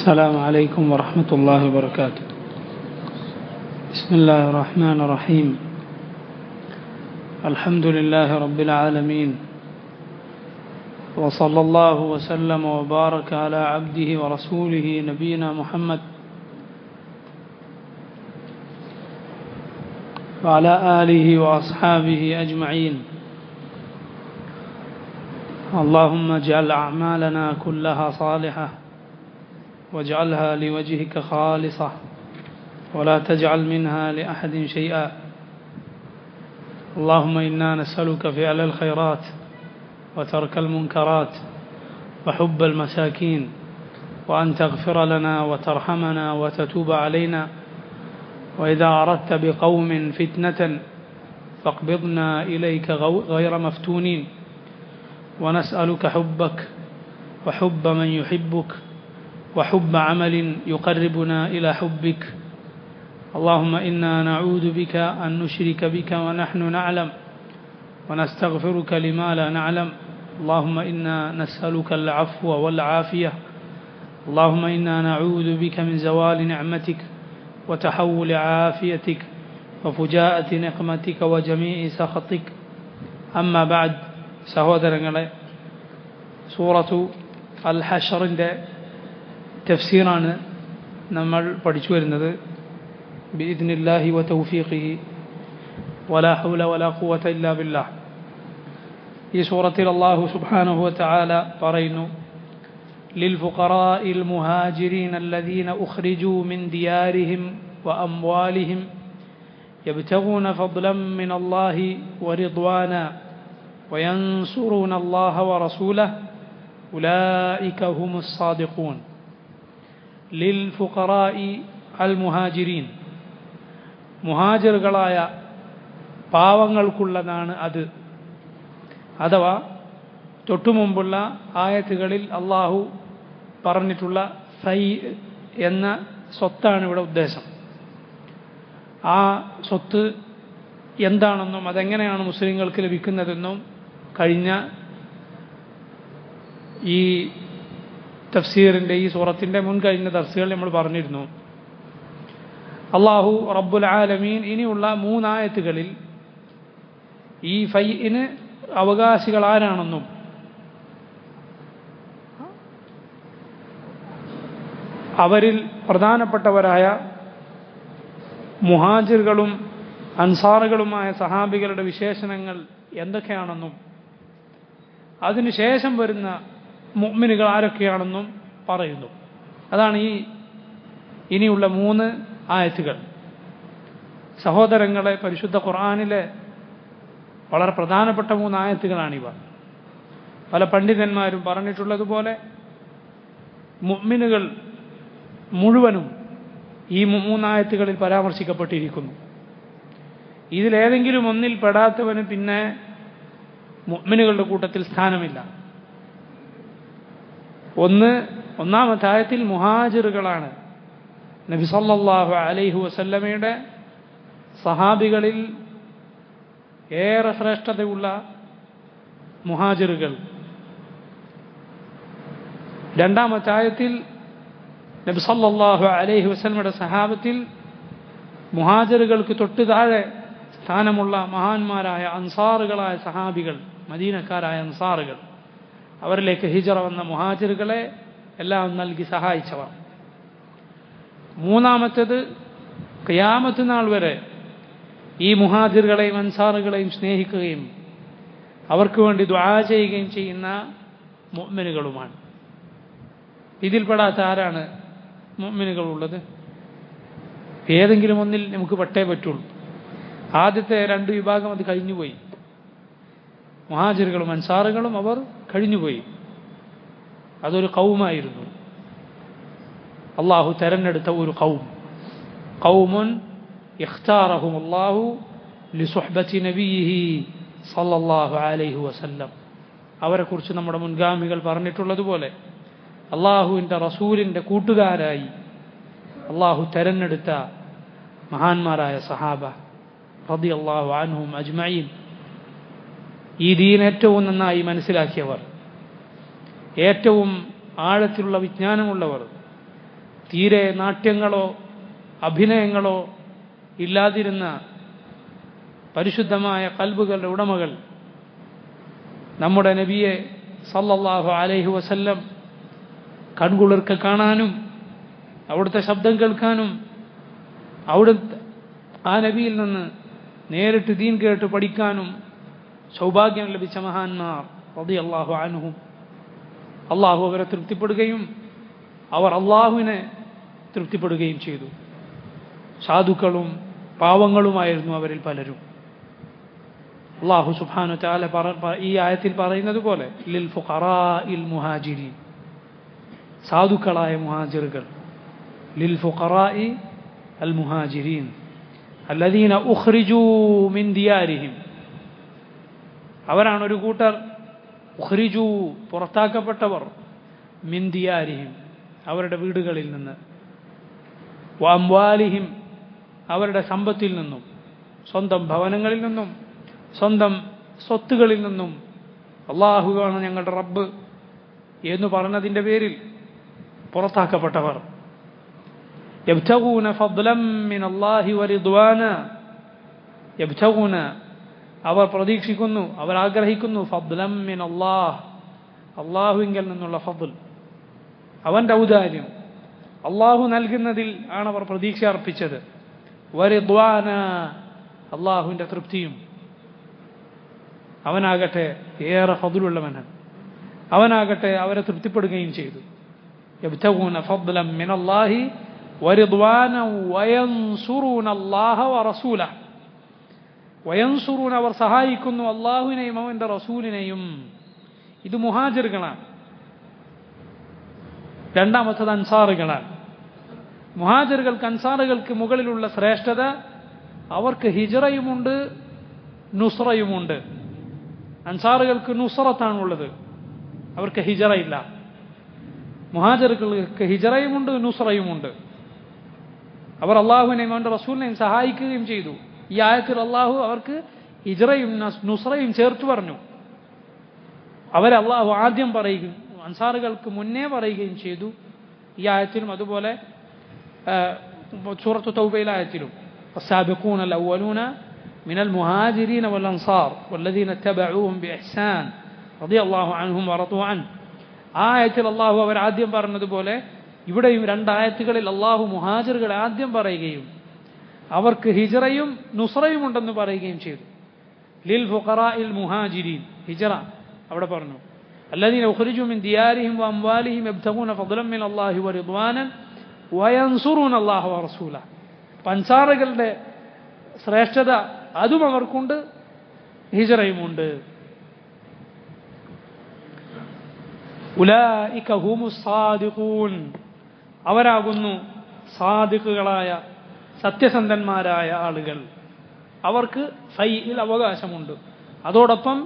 السلام عليكم ورحمة الله وبركاته. بسم الله الرحمن الرحيم. الحمد لله رب العالمين، وصلى الله وسلم وبارك على عبده ورسوله نبينا محمد وعلى آله وأصحابه أجمعين. اللهم اجعل أعمالنا كلها صالحة واجعلها لوجهك خالصة ولا تجعل منها لأحد شيئا. اللهم إنا نسألك فعل الخيرات وترك المنكرات وحب المساكين، وأن تغفر لنا وترحمنا وتتوب علينا، وإذا أردت بقوم فتنة فاقبضنا إليك غير مفتونين، ونسألك حبك وحب من يحبك وحب عمل يقربنا إلى حبك. اللهم إنا نعوذ بك أن نشرك بك ونحن نعلم، ونستغفرك لما لا نعلم. اللهم إنا نسألك العفو والعافية. اللهم إنا نعوذ بك من زوال نعمتك وتحول عافيتك وفجاءة نقمتك وجميع سخطك. أما بعد، സഹോദരങ്ങളെ, സൂറത്തു അൽ ഹഷറിൻ്റെ തഫ്സീറാണ് നമ്മൾ പഠിച്ചു വരുന്നത്. ബിഇദ്നില്ലാഹി വ തൗഫീഖിഹി വലാ ഹൗല വലാ ഖുവത ഇല്ലാ ബില്ലാഹ്. ഈ സൂറത്തിൽ അല്ലാഹു സുബ്ഹാനഹു വ തആല പറയുന്നു, ലിൽഫുഖറാഇൽ മുഹാജിരീന അല്ലദീന ഉഖ്രിജൂ മിൻ ദിയാരിഹിം വ അംവാലിഹിം യബ്തഗൂന ഫദ്ലൻ മിനല്ലാഹി വറിദ്വാന വയൻസുറൂന അല്ലാഹ വറസൂലഹു ഉലൈക ഹുമുസ് സാദിഖൂൻ. ലിൽഫുഖറാഇ അൽ മുഹാജിരീൻ, മുഹാജിറുകളായ പാവങ്ങൾക്കുള്ളതാണ് അത്. അഥവാ തൊട്ടുമുമ്പുള്ള ആയത്തുകളിൽ അള്ളാഹു പറഞ്ഞിട്ടുള്ള ഫൈ എന്ന സ്വത്താണ് ഇവിടെ ഉദ്ദേശം. ആ സ്വത്ത് എന്താണെന്നും അതെങ്ങനെയാണ് മുസ്ലിങ്ങൾക്ക് ലഭിക്കുന്നതെന്നും കഴിഞ്ഞ ഈ തഫ്സീറിൻ്റെ ഈ സൂറത്തിൻ്റെ മുൻകഴിഞ്ഞ ദർസുകൾ നമ്മൾ പറഞ്ഞിരുന്നു. അള്ളാഹു റബ്ബുൽ ആലമീൻ ഇനിയുള്ള മൂന്നായത്തുകളിൽ ഈ ഫൈഇന് അവകാശികൾ ആരാണെന്നും അവരിൽ പ്രധാനപ്പെട്ടവരായ മുഹാജിറുകളും അൻസാറുകളുമായ സഹാബികളുടെ വിശേഷണങ്ങൾ എന്തൊക്കെയാണെന്നും അതിനുശേഷം വരുന്ന മുഅ്മിനുകൾ ആരൊക്കെയാണെന്നും പറയുന്നു. അതാണ് ഈ ഇനിയുള്ള മൂന്ന് ആയത്തുകൾ. സഹോദരങ്ങളെ, പരിശുദ്ധ ഖുർആനിലെ വളരെ പ്രധാനപ്പെട്ട മൂന്ന് ആയത്തുകളാണിവ. പല പണ്ഡിതന്മാരും പറഞ്ഞിട്ടുള്ളതുപോലെ മുഅ്മിനുകൾ മുഴുവനും ഈ മൂന്നായത്തുകളിൽ പരാമർശിക്കപ്പെട്ടിരിക്കുന്നു. ഇതിലേതെങ്കിലും ഒന്നിൽ പെടാത്തവന് പിന്നെ മുഅ്മിനുകളുടെ കൂട്ടത്തിൽ സ്ഥാനമില്ല. ഒന്നാമത്തെ ആയത്തിൽ മുഹാജിറുകളാണ്. നബി സല്ലല്ലാഹു അലൈഹി വസല്ലമയുടെ സഹാബികളിൽ ഏറെ ശ്രേഷ്ഠതയുള്ള മുഹാജിറുകൾ. രണ്ടാമത്തെ ആയത്തിൽ നബി സല്ലല്ലാഹു അലൈഹി വസല്ലമയുടെ സഹാബത്തിൽ മുഹാജിറുകൾക്ക് തൊട്ടു താഴെ സ്ഥാനമുള്ള മഹാന്മാരായ അൻസാറുകളായ സഹാബികൾ, മദീനക്കാരായ അൻസാറുകൾ, അവരിലേക്ക് ഹിജറ വന്ന മുഹാജിറുകളെ എല്ലാം നൽകി സഹായിച്ചവർ. മൂന്നാമത്തേത്, ഖിയാമത്ത് നാൾ വരെ ഈ മുഹാജിറുകളെയും അൻസാറുകളെയും സ്നേഹിക്കുകയും അവർക്ക് വേണ്ടി ദുആ ചെയ്യുകയും ചെയ്യുന്ന മുഅ്മിനുകളുമാണ്. ഇതിൽപ്പെടാത്ത ആരാണ് മുഅ്മിനുകളുള്ളത്? ഏതെങ്കിലും ഒന്നിൽ നമുക്ക് പെട്ടേ പറ്റുള്ളൂ. ആദ്യത്തെ രണ്ട് വിഭാഗം അത് കഴിഞ്ഞുപോയി. മുഹാജിറുകളും അൻസാറുകളും അവർ കഴിഞ്ഞുപോയി. അതൊരു ഖൗമായിരുന്നു, അള്ളാഹു തെരഞ്ഞെടുത്ത ഒരു ഖൗമുൻ ഇഖ്താറഹുമുല്ലാഹു ലിസുഹ്ബത്തി നബിയിഹി സല്ലല്ലാഹു അലൈഹി വസല്ലം. അവരെക്കുറിച്ച് നമ്മുടെ മുൻഗാമികൾ പറഞ്ഞിട്ടുള്ളതുപോലെ അള്ളാഹുവിൻ്റെ റസൂലിൻ്റെ കൂട്ടുകാരായി അള്ളാഹു തെരഞ്ഞെടുത്ത മഹാന്മാരായ സഹാബ റളിയല്ലാഹു അൻഹും അജ്മഈൻ. ഈ ദീൻ ഏറ്റവും നന്നായി മനസ്സിലാക്കിയവർ, ഏറ്റവും ആഴത്തിലുള്ള വിജ്ഞാനമുള്ളവർ, തീരെ നാട്യങ്ങളോ അഭിനയങ്ങളോ ഇല്ലാതിരുന്ന പരിശുദ്ധമായ ഖൽബുകളുടെ ഉടമകൾ നമ്മുടെ നബിയെ സല്ലല്ലാഹു അലൈഹി വസല്ലം കൺകുളിർക്ക് കാണാനും അവിടുത്തെ ശബ്ദം കേൾക്കാനും അവിടുത്തെ ആ നബിയിൽ നിന്ന് നേരിട്ട് ദീൻ കേട്ട് പഠിക്കാനും സൗഭാഗ്യം ലഭിച്ച മഹാന്മാർ റളിയല്ലാഹു അൻഹും അള്ളാഹു അവരെ തൃപ്തിപ്പെടുകയും അവർ അള്ളാഹുവിനെ തൃപ്തിപ്പെടുകയും ചെയ്തു. സാധുക്കളും പാവങ്ങളുമായിരുന്നു അവരിൽ പലരും. അള്ളാഹു സുബ്ഹാനഹു വ തആല ഈ ആയത്തിൽ പറയുന്നത് പോലെ ലിൽ ഫുഖറാഇൽ മുഹാജിരീൻ, സാധുക്കളായ മുഹാജിറുകൾ, ലിൽ ഫുഖറാഇ അൽ മുഹാജിരീൻ അല്ലദീന ഉഖ്രിജൂ മിൻ ദിയാരിഹിം, അവരാണ് ഒരു കൂട്ടർ ഉഖ്രിജൂ പുറത്താക്കപ്പെട്ടവർ, മിൻ ദിയാരിഹിം അവരുടെ വീടുകളിൽ നിന്ന്, വ അംവാലിഹിം അവരുടെ സമ്പത്തിൽ നിന്നും, സ്വന്തം ഭവനങ്ങളിൽ നിന്നും സ്വന്തം സ്വത്തുകളിൽ നിന്നും അള്ളാഹുവാണ് ഞങ്ങളുടെ റബ്ബ് എന്ന് പറഞ്ഞതിൻ്റെ പേരിൽ പുറത്താക്കപ്പെട്ടവർ. യബ്തഗൂന ഫദ്ലൻ മിനല്ലാഹി വറിദ്വാന, യബ്തഗൂന അവർ പ്രതീക്ഷിക്കുന്നു, അവർ ആഗ്രഹിക്കുന്നു, ഫദ്ലൻ മിനല്ലാഹ് അള്ളാഹുവിങ്കൽ നിന്നുള്ള ഫദ്ൽ, അവൻ്റെ ഔദാര്യം അള്ളാഹു നൽകുന്നതിൽ ആണ് അവർ പ്രതീക്ഷ അർപ്പിച്ചത്. വറിദ്വാന അള്ളാഹുവിൻ്റെ തൃപ്തിയും, അവനാകട്ടെ ഏറെ ഫദ്ലുള്ളവനാണ്, അവനാകട്ടെ അവരെ തൃപ്തിപ്പെടുകയും ചെയ്തു. യബ്തഗൂന ഫദ്ലൻ മിനല്ലാഹി വറിദ്വാന വയൻസുറൂന അല്ലാഹ വറസൂലഹ, വയൻസുറൂന അവർ സഹായിക്കുന്നു അള്ളാഹുവിനെയും അവൻ്റെ റസൂലിനെയും. ഇത് മുഹാജിറുകളാണ്. രണ്ടാമത്തത് അൻസാറുകളാണ്. മുഹാജിറുകൾക്ക് അൻസാറുകൾക്ക് മുകളിലുള്ള ശ്രേഷ്ഠത അവർക്ക് ഹിജ്റയുമുണ്ട് നുസ്റയുമുണ്ട്. അൻസാറുകൾക്ക് നുസ്റത്താണുള്ളത്, അവർക്ക് ഹിജ്റയില്ല. മുഹാജിറുകൾക്ക് ഹിജ്റയുമുണ്ട് നുസ്റയുമുണ്ട്. അവർ അള്ളാഹുവിനെയും അവൻ്റെ റസൂലിനെയും സഹായിക്കുകയും ചെയ്തു. ഈ ആയത്തിൽ അള്ളാഹു അവർക്ക് ഹിജ്റയും നുസ്റയും ചേർത്ത് പറഞ്ഞു. അവരെ അള്ളാഹു ആദ്യം പറയുകയും അൻസാറുകൾക്ക് മുന്നേ പറയുകയും ചെയ്തു. ഈ ആയത്തിലും അതുപോലെ സൂറത്തു തൗബയിലെ ആയത്തിലും السابقون الأولون من المهاجرين والأنصار والذين اتبعوهم بإحسان رضي الله عنهم ورضوا عنه. ആ ആയത്തിൽ അള്ളാഹു അവർ ആദ്യം പറഞ്ഞതുപോലെ ഇവിടെയും രണ്ടായത്തുകളിൽ അള്ളാഹു മുഹാജിറുകളെ ആദ്യം പറയുകയും അവർക്ക് ഹിജ്റയും നുസ്റയും ഉണ്ടെന്ന് പറയുകയും ചെയ്തു. ലിൽ ഫുഖറാഇൽ മുഹാജിരീൻ, ഹിജ്റ അവിടെ പറഞ്ഞു. الذين أخرجوا من ديارهم وأموالهم يبتغون فضلا من الله ورضوانا وينصرون الله ورسوله. അൻസാറുകളുടെ ശ്രേഷ്ഠത അതും അവർക്കുണ്ട്, ഹിജ്റയുമുണ്ട്. ഉലൈക ഹുമുസ് സാദിഖൂൻ, അവരാകുന്നു സാദിഖുകളായ സത്യസന്ധന്മാരായ ആളുകൾ. അവർക്ക് ഫൈഇൽ അവകാശമുണ്ട്. അതോടൊപ്പം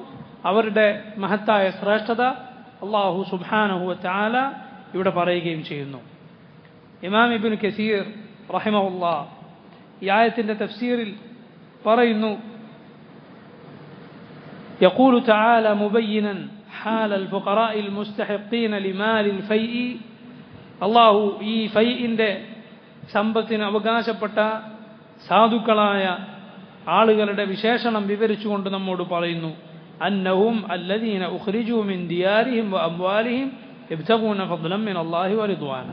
അവരുടെ മഹത്തായ ശ്രേഷ്ഠത അല്ലാഹു സുബ്ഹാനഹു വ തആല ഇവിടെ പറയുകയും ചെയ്യുന്നു. ഇമാം ഇബ്നു കസീർ റഹിമഹുല്ലാഹ് ഈ ആയത്തിന്റെ തഫ്സീറിൽ പറയുന്നു, يقول تعالى مبينا حال الفقراء المستحقين لمال الفيء. അല്ലാഹു ഈ ഫൈഇന്റെ സമ്പത്തിന് അവകാശപ്പെട്ട സാധുക്കളായ ആളുകളുടെ വിശേഷണം വിവരിച്ചുകൊണ്ട് നമ്മോട് പറയുന്നു, അന്നഹും അല്ലദീന ഉഖ്രിജൂ മിൻ ദിയാരിഹിം വഅംവാലിഹിം യബ്തഗൂന ഫദ്ലൻ മിനല്ലാഹി വറിദ്വാന.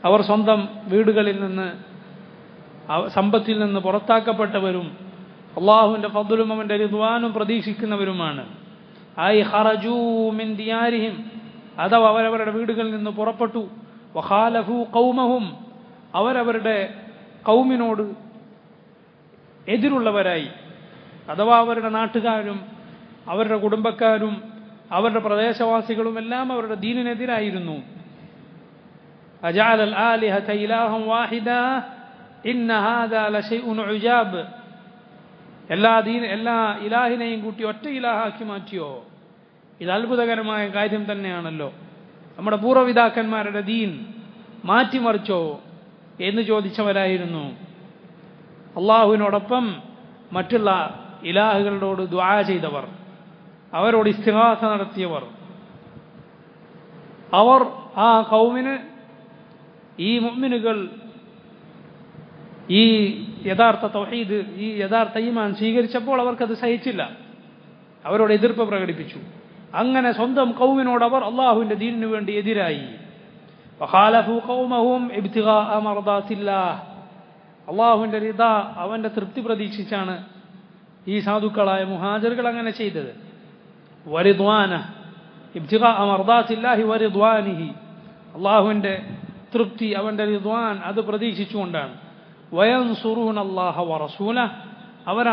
അവർ സ്വന്തം വീടുകളിൽ നിന്ന് സമ്പത്തിൽ നിന്ന് പുറത്താക്കപ്പെട്ടവരും അള്ളാഹുവിൻ്റെ ഫദ്ലും അവൻ്റെ റിദ്വാനും പ്രതീക്ഷിക്കുന്നവരുമാണ്. ഐ ഖറജൂ മിൻ ദിയാരിഹിം, അഥവാ അവരവരുടെ വീടുകളിൽ നിന്ന് പുറപ്പെട്ടു. വഖാലഫൂ ഖൗമഹും, അവരവരുടെ ഖൗമിനോട് എതിരുള്ളവരായി, അഥവാ അവരുടെ നാട്ടുകാരും അവരുടെ കുടുംബക്കാരും അവരുടെ പ്രദേശവാസികളും എല്ലാം അവരുടെ ദീനിനെതിരായിരുന്നു. അജഅലൽ ആലിഹത ഇലാഹൻ വാഹിദ ഇന്ന ഹാദാ ലശൈഉൻ ഉജാബ്. എല്ലാ ഇലാഹിനെയും കൂട്ടി ഒറ്റ ഇലാഹാക്കി മാറ്റിയോ? ഇത് അത്ഭുതകരമായ കാര്യം തന്നെയാണല്ലോ. നമ്മുടെ പൂർവ്വപിതാക്കന്മാരുടെ ദീൻ മാറ്റിമറിച്ചോ എന്ന് ചോദിച്ചവരായിരുന്നു. അള്ളാഹുവിനോടൊപ്പം മറ്റുള്ള ഇലാഹുകളോട് ദുആ ചെയ്തവർ, അവരോട് ഇസ്തിഗാസ നടത്തിയവർ, അവർ ആ ഖൗമിന് ഈ മുഅ്മിനുകൾ ഈ യഥാർത്ഥ തൗഹീദ്, ഈ യഥാർത്ഥ ഈമാൻ സ്വീകരിച്ചപ്പോൾ അവർക്കത് സഹിച്ചില്ല, അവരോട് എതിർപ്പ് പ്രകടിപ്പിച്ചു. അങ്ങനെ സ്വന്തം ഖൗമിനോട് അവർ അള്ളാഹുവിൻ്റെ ദീനിനു വേണ്ടി എതിരായി. വഖാലഫു ഖൗമഹും ഇബ്തിഗാഅ മർദാത്തില്ലാഹ്, അള്ളാഹുവിൻ്റെ റിദാ, അവൻ്റെ തൃപ്തി പ്രതീക്ഷിച്ചാണ് ഈ സാധുക്കളായ മുഹാജിറുകൾ അങ്ങനെ ചെയ്തത്. വറിദ്വാന ഇബ്തിഗാഅ മർദാത്തില്ലാഹി വറിദ്വാനിഹി, അള്ളാഹുവിൻ്റെ തൃപ്തി, അവൻ്റെ റിദ്വാൻ അത് പ്രതീക്ഷിച്ചുകൊണ്ടാണ്. വയൻസുറൂന അല്ലാഹ വറസൂലഹ്, അവർ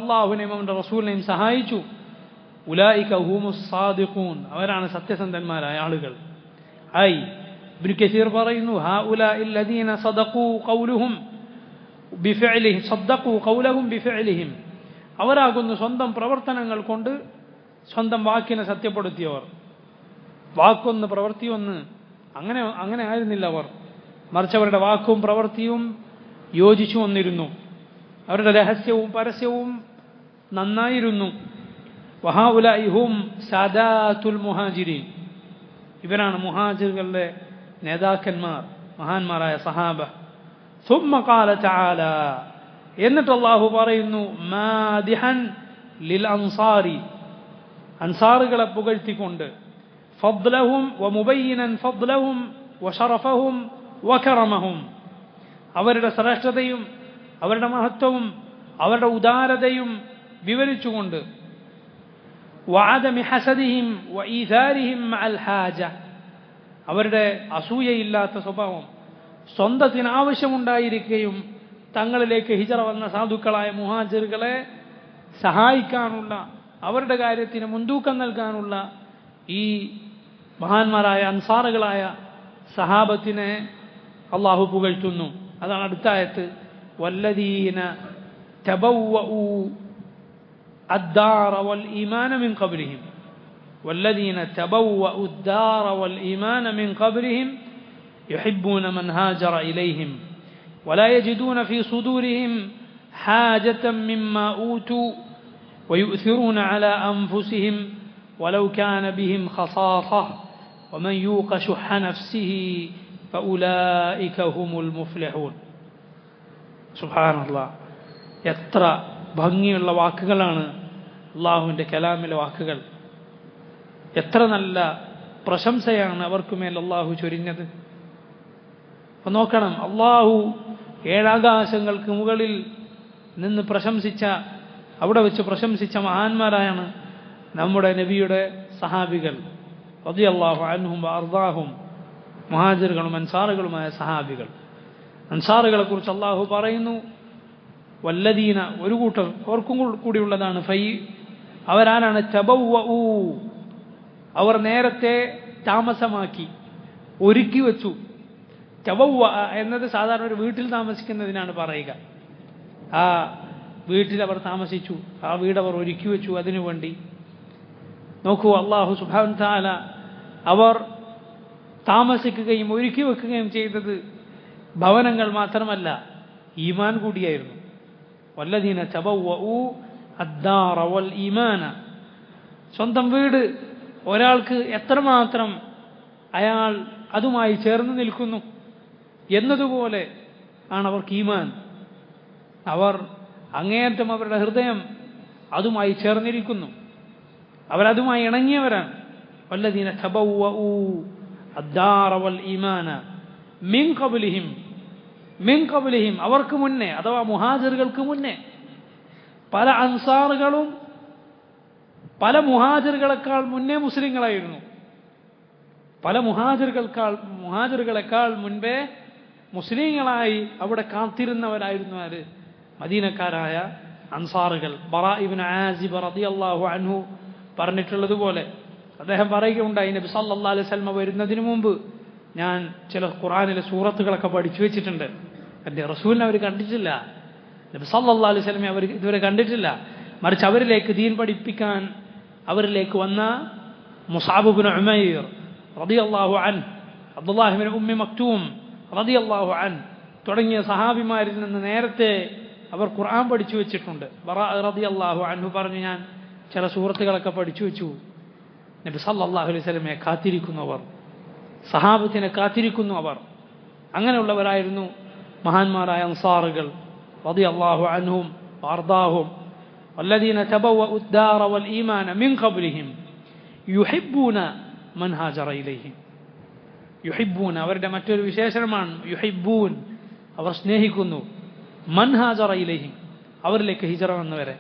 അള്ളാഹുവിനെയും അവൻ്റെ റസൂലിനെയും സഹായിച്ചു. ഉലൈക ഹുമുസ് സാദിഖൂൻ, അവരാണ് സത്യസന്ധന്മാരായ ആളുകൾ. ഐ ഇബ്നു കസീർ പറയുന്നു, ഹൗലാഇൽ ലദീന സദഖൂ ഖൗലുഹും ബിഫിഅലിഹിം, സദ്ദഖൂ ഖൗലഹും ബിഫിഅലിഹിം, അവരാകുന്നു സ്വന്തം പ്രവർത്തനങ്ങൾ കൊണ്ട് സ്വന്തം വാക്കിനെ സത്യപ്പെടുത്തിയവർ. വാക്കൊന്ന് പ്രവൃത്തിയൊന്ന് അങ്ങനെ ആയിരുന്നില്ല അവർ, മറിച്ച് അവരുടെ വാക്കും പ്രവൃത്തിയും യോജിച്ചു വന്നിരുന്നു. അവരുടെ രഹസ്യവും പരസ്യവും നന്നായിരുന്നു. വഹൗലാഇ ഹും സാദാത്തുൽ മുഹാജിരീൻ, ഇവരാണ് മുഹാജിറുകളുടെ നേതാക്കന്മാർ, മഹാന്മാരായ സഹാബ. സുമ്മ ഖാല തആല, എന്നിട്ട് അല്ലാഹു പറയുന്നു, മാദിഹൻ ലിൽ അൻസാരി, അൻസാറുകളെ പുകഴ്ത്തിക്കൊണ്ട്, ഫദ്ലഹും വമുബയ്യിനൻ ഫദ്ലഹും വശറഫഹും വകറമഹും, അവരുടെ ശ്രേഷ്ഠതയും അവരുടെ മഹത്വവും അവരുടെ ഉദാരതയും വിവരിച്ചുകൊണ്ട്, വഅദമി ഹസദിഹിം വഈസാരിഹിം മഅൽ ഹാജ, അവരുടെ അസൂയയില്ലാത്ത സ്വഭാവം, സ്വന്തത്തിന് ആവശ്യമുണ്ടായിരിക്കുകയും തങ്ങളിലേക്ക് ഹിജറ വന്ന സാധുക്കളായ മുഹാജിറുകളെ സഹായിക്കാനുള്ള, അവരുടെ കാര്യത്തിന് മുൻതൂക്കം നൽകാനുള്ള ഈ മഹാന്മാരായ അൻസാറുകളായ സഹാബത്തിനെ അള്ളാഹു പുകഴ്ത്തുന്നു. അതാണ് അടുത്ത ആയത്ത്, വല്ലദീന തബവ്വഉ الدار والإيمان من قبلهم والذين تبوأوا الدار والإيمان من قبلهم يحبون من هاجر إليهم ولا يجدون في صدورهم حاجة مما أوتوا ويؤثرون على أنفسهم ولو كان بهم خصاصة ومن يوق شح نفسه فأولئك هم المفلحون. سبحان الله. എത്ര ഭംഗിയുള്ള വാക്കുകളാണ് അള്ളാഹുവിൻ്റെ കലാമിലെ വാക്കുകൾ. എത്ര നല്ല പ്രശംസയാണ് അവർക്കുമേൽ അള്ളാഹു ചൊരിഞ്ഞത്. അപ്പം നോക്കണം, അള്ളാഹു ഏഴാകാശങ്ങൾക്ക് മുകളിൽ നിന്ന് പ്രശംസിച്ച, അവിടെ വെച്ച് പ്രശംസിച്ച മഹാന്മാരായാണ് നമ്മുടെ നബിയുടെ സഹാബികൾ റളിയല്ലാഹു അൻഹും വഅർദാഹും, മുഹാജിറുകളും അൻസാറുകളുമായ സഹാബികൾ. അൻസാറുകളെ കുറിച്ച് അള്ളാഹു പറയുന്നു, വല്ലദീന, ഒരു കൂട്ടർ ഓർക്കും കൂടിയുള്ളതാണ്, ഫൈ, അവരാരാണ്, തബവ്വഉ, അവർ നേരത്തെ താമസമാക്കി, ഒരുക്കി വെച്ചു. തബവ്വ എന്നത് സാധാരണ ഒരു വീട്ടിൽ താമസിക്കുന്നതിനാണ് പറയുക. ആ വീട്ടിൽ അവർ താമസിച്ചു, ആ വീട് അവർ ഒരുക്കി വെച്ചു അതിനു വേണ്ടി. നോക്കൂ, അല്ലാഹു സുബ്ഹാനഹു വ തആല അവർ താമസിക്കുകയും ഒരുക്കി വെക്കുകയും ചെയ്തത് ഭവനങ്ങൾ മാത്രമല്ല, ഈമാൻ കൂടിയായിരുന്നു. വല്ലദീന തബവ്വഉ അദ്ദാറ വൽ ഈമാന, സ്വന്തം വീട് ഒരാൾക്ക് എത്രമാത്രം അയാൾ അതുമായി ചേർന്ന് നിൽക്കുന്നു എന്നതുപോലെ ആണ് അവർക്ക് ഈമാൻ. അവർ അങ്ങേയറ്റം അവരുടെ ഹൃദയം അതുമായി ചേർന്നിരിക്കുന്നു, അവരതുമായി ഇണങ്ങിയവരാണ്. വല്ലദീന തബവ്വഉ അദ്ദാറ വൽ ഈമാന മിൻ ഖബ്ലിഹിം, അവർക്ക് മുന്നേ, അഥവാ മുഹാജിറുകൾക്ക് മുന്നേ പല അൻസാറുകളും പല മുഹാജിറുകളെക്കാൾ മുന്നേ മുസ്ലിങ്ങളായിരുന്നു. പല മുഹാജിറുകളെക്കാൾ മുൻപേ മുസ്ലിങ്ങളായി അവിടെ കാത്തിരുന്നവരായിരുന്നു ആര്? മദീനക്കാരായ അൻസാറുകൾ. ബറാ ഇബ്നു ആസിബ് റളിയല്ലാഹു അൻഹു പറഞ്ഞിട്ടുള്ളതുപോലെ അദ്ദേഹം പറയുകയുണ്ടായി, നബി സല്ലല്ലാഹു അലൈഹി വസല്ലം വരുന്നതിന് മുമ്പ് ഞാൻ ചില ഖുർആനിലെ സൂറത്തുകളൊക്കെ പഠിച്ചു വെച്ചിട്ടുണ്ട്. എൻ്റെ റസൂലിനെ അവർ കണ്ടിട്ടില്ല, നബി സല്ലല്ലാഹു അലൈഹി വസല്ലമയെ അവർ ഇതുവരെ കണ്ടിട്ടില്ല. മറിച്ച് അവരിലേക്ക് ദീൻ പഠിപ്പിക്കാൻ അവരിലേക്ക് വന്ന മുസ്അബ് ഇബ്നു ഉമൈർ റളിയല്ലാഹു അൻഹു, അബ്ദുല്ലാഹി ഇബ്നു ഉമ്മി മക്തൂം റളിയല്ലാഹു അൻഹു തുടങ്ങിയ സഹാബിമാരിൽ നിന്ന് നേരത്തെ അവർ ഖുർആൻ പഠിച്ചു വെച്ചിട്ടുണ്ട്. ബറാ റളിയല്ലാഹു അൻഹു പറഞ്ഞു, ഞാൻ ചില സൂറത്തുകളൊക്കെ പഠിച്ചു വെച്ചു. നബി സല്ലല്ലാഹു അലൈഹി വസല്ലമയെ കാത്തിരിക്കുന്നവർ, സഹാബത്തിനെ കാത്തിരിക്കുന്നു അവർ. അങ്ങനെയുള്ളവരായിരുന്നു മഹാന്മാരായ അൻസാറുകൾ റളിയല്ലാഹു അൻഹും വഅർദാഹും. വല്ലദീന തബവ്വഉ الدار والإيمان من قبلهم يحبون من هاجر إليهم. യുഹിബ്ബൂൻ അവരുടെ മറ്റൊരു വിശേഷണമാണ് യുഹിബ്ബൂൻ, അവർ സ്നേഹിക്കുന്നു. മൻ ഹാജറ ഇലൈഹിം അവരിലേക്ക് ഹിജറ വന്നവരെ.